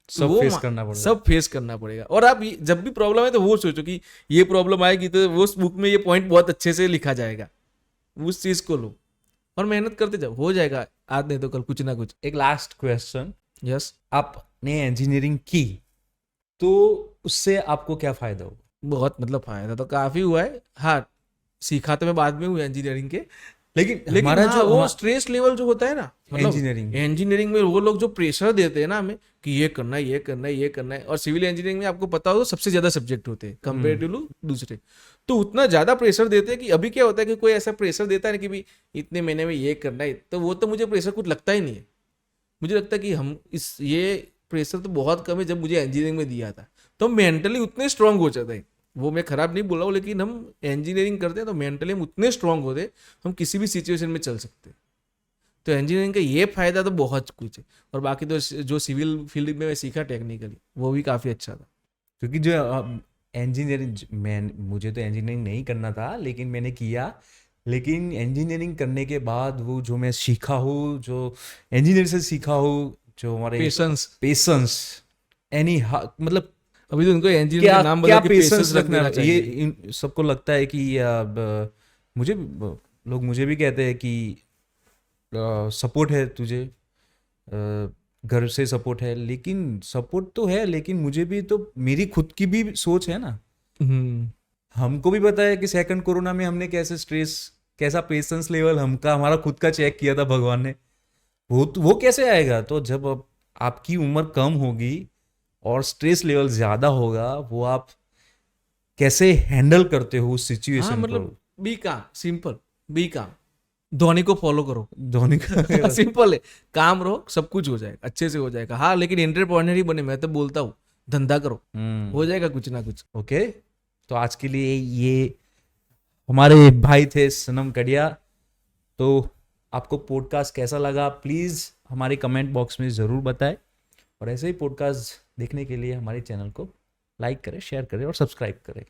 तो सब वो फेस करना पड़ेगा। सब फेस करना पड़ेगा। और आप जब भी प्रॉब्लम है तो वो सोचो कि ये प्रॉब्लम आएगी तो वो उस बुक में ये पॉइंट बहुत अच्छे से लिखा जाएगा, उस चीज को लो और मेहनत करते जाओ, हो जाएगा आज नहीं तो कल कुछ ना कुछ। एक लास्ट क्वेश्चन, यस, आपने इंजीनियरिंग की तो उससे आपको क्या फायदा होगा? बहुत मतलब फायदा तो काफी हुआ है। हाँ, सीखा तो मैं बाद में हुआ इंजीनियरिंग के। लेकिन लेकिन हमारा हाँ, जो वो स्ट्रेस लेवल जो होता है ना, मतलब इंजीनियरिंग इंजीनियरिंग में वो लोग जो प्रेशर देते हैं ना हमें कि ये करना है, ये करना है, ये करना है। और सिविल इंजीनियरिंग में आपको पता हो सबसे ज्यादा सब्जेक्ट होते हैं कंपेरेटिवली दूसरे। तो उतना ज्यादा प्रेशर देते हैं कि अभी क्या होता है कि कोई ऐसा प्रेशर देता है ना कि भी इतने महीने में ये करना है, तो वो तो मुझे प्रेशर कुछ लगता ही नहीं है। मुझे लगता है कि हम ये प्रेशर तो बहुत कम है जब मुझे इंजीनियरिंग में दिया था। तो मेंटली उतने स्ट्रांग हो जाते हैं। वो मैं खराब नहीं बोल रहा हूँ, लेकिन हम इंजीनियरिंग करते हैं तो मेंटली हम उतने स्ट्रांग होते हैं, हम किसी भी सिचुएशन में चल सकते हैं। तो इंजीनियरिंग का ये फायदा तो बहुत कुछ है। और बाकी तो जो सिविल फील्ड में मैं सीखा टेक्निकली, वो भी काफी अच्छा था। क्योंकि जो इंजीनियरिंग, मैं मुझे तो इंजीनियरिंग नहीं करना था लेकिन मैंने किया। लेकिन इंजीनियरिंग करने के बाद वो जो मैं सीखा हूँ, जो इंजीनियर से सीखा हूँ, जो हमारे पेशेंस, पेशेंस, मतलब अभी तो उनको इंजीनियर क्या का नाम क्या बदल के पेशेंस पेशेंस रख रखना देना ये चाहिए। सबको लगता है कि मुझे लोग मुझे भी कहते हैं कि सपोर्ट है तुझे, घर से सपोर्ट है, लेकिन सपोर्ट तो है, लेकिन मुझे भी तो मेरी खुद की भी सोच है ना। हम्म, हमको भी पता है कि सेकंड कोरोना में हमने कैसे स्ट्रेस, कैसा पेशेंस लेवल हमारा खुद का चेक किया था भगवान ने। वो कैसे आएगा? तो जब आपकी उम्र कम होगी और स्ट्रेस लेवल ज्यादा होगा, वो आप कैसे हैंडल करते हो उस हाँ, सिचुएशन को। मतलब बी काम, सिंपल, बी काम, धोनी को फॉलो करो। धोनी का सिंपल है, काम रहो, सब कुछ हो जाएगा, अच्छे से हो जाएगा। हाँ, लेकिन एंटरप्रेन्योर ही बने, मैं तो बोलता हूँ धंधा करो, हो जाएगा कुछ ना कुछ। ओके, तो आज के लिए ये हमारे भाई थे सनम कड़िया। तो आपको पॉडकास्ट कैसा लगा प्लीज़ हमारे कमेंट बॉक्स में ज़रूर बताएं। और ऐसे ही पॉडकास्ट देखने के लिए हमारे चैनल को लाइक करें, शेयर करें और सब्सक्राइब करें।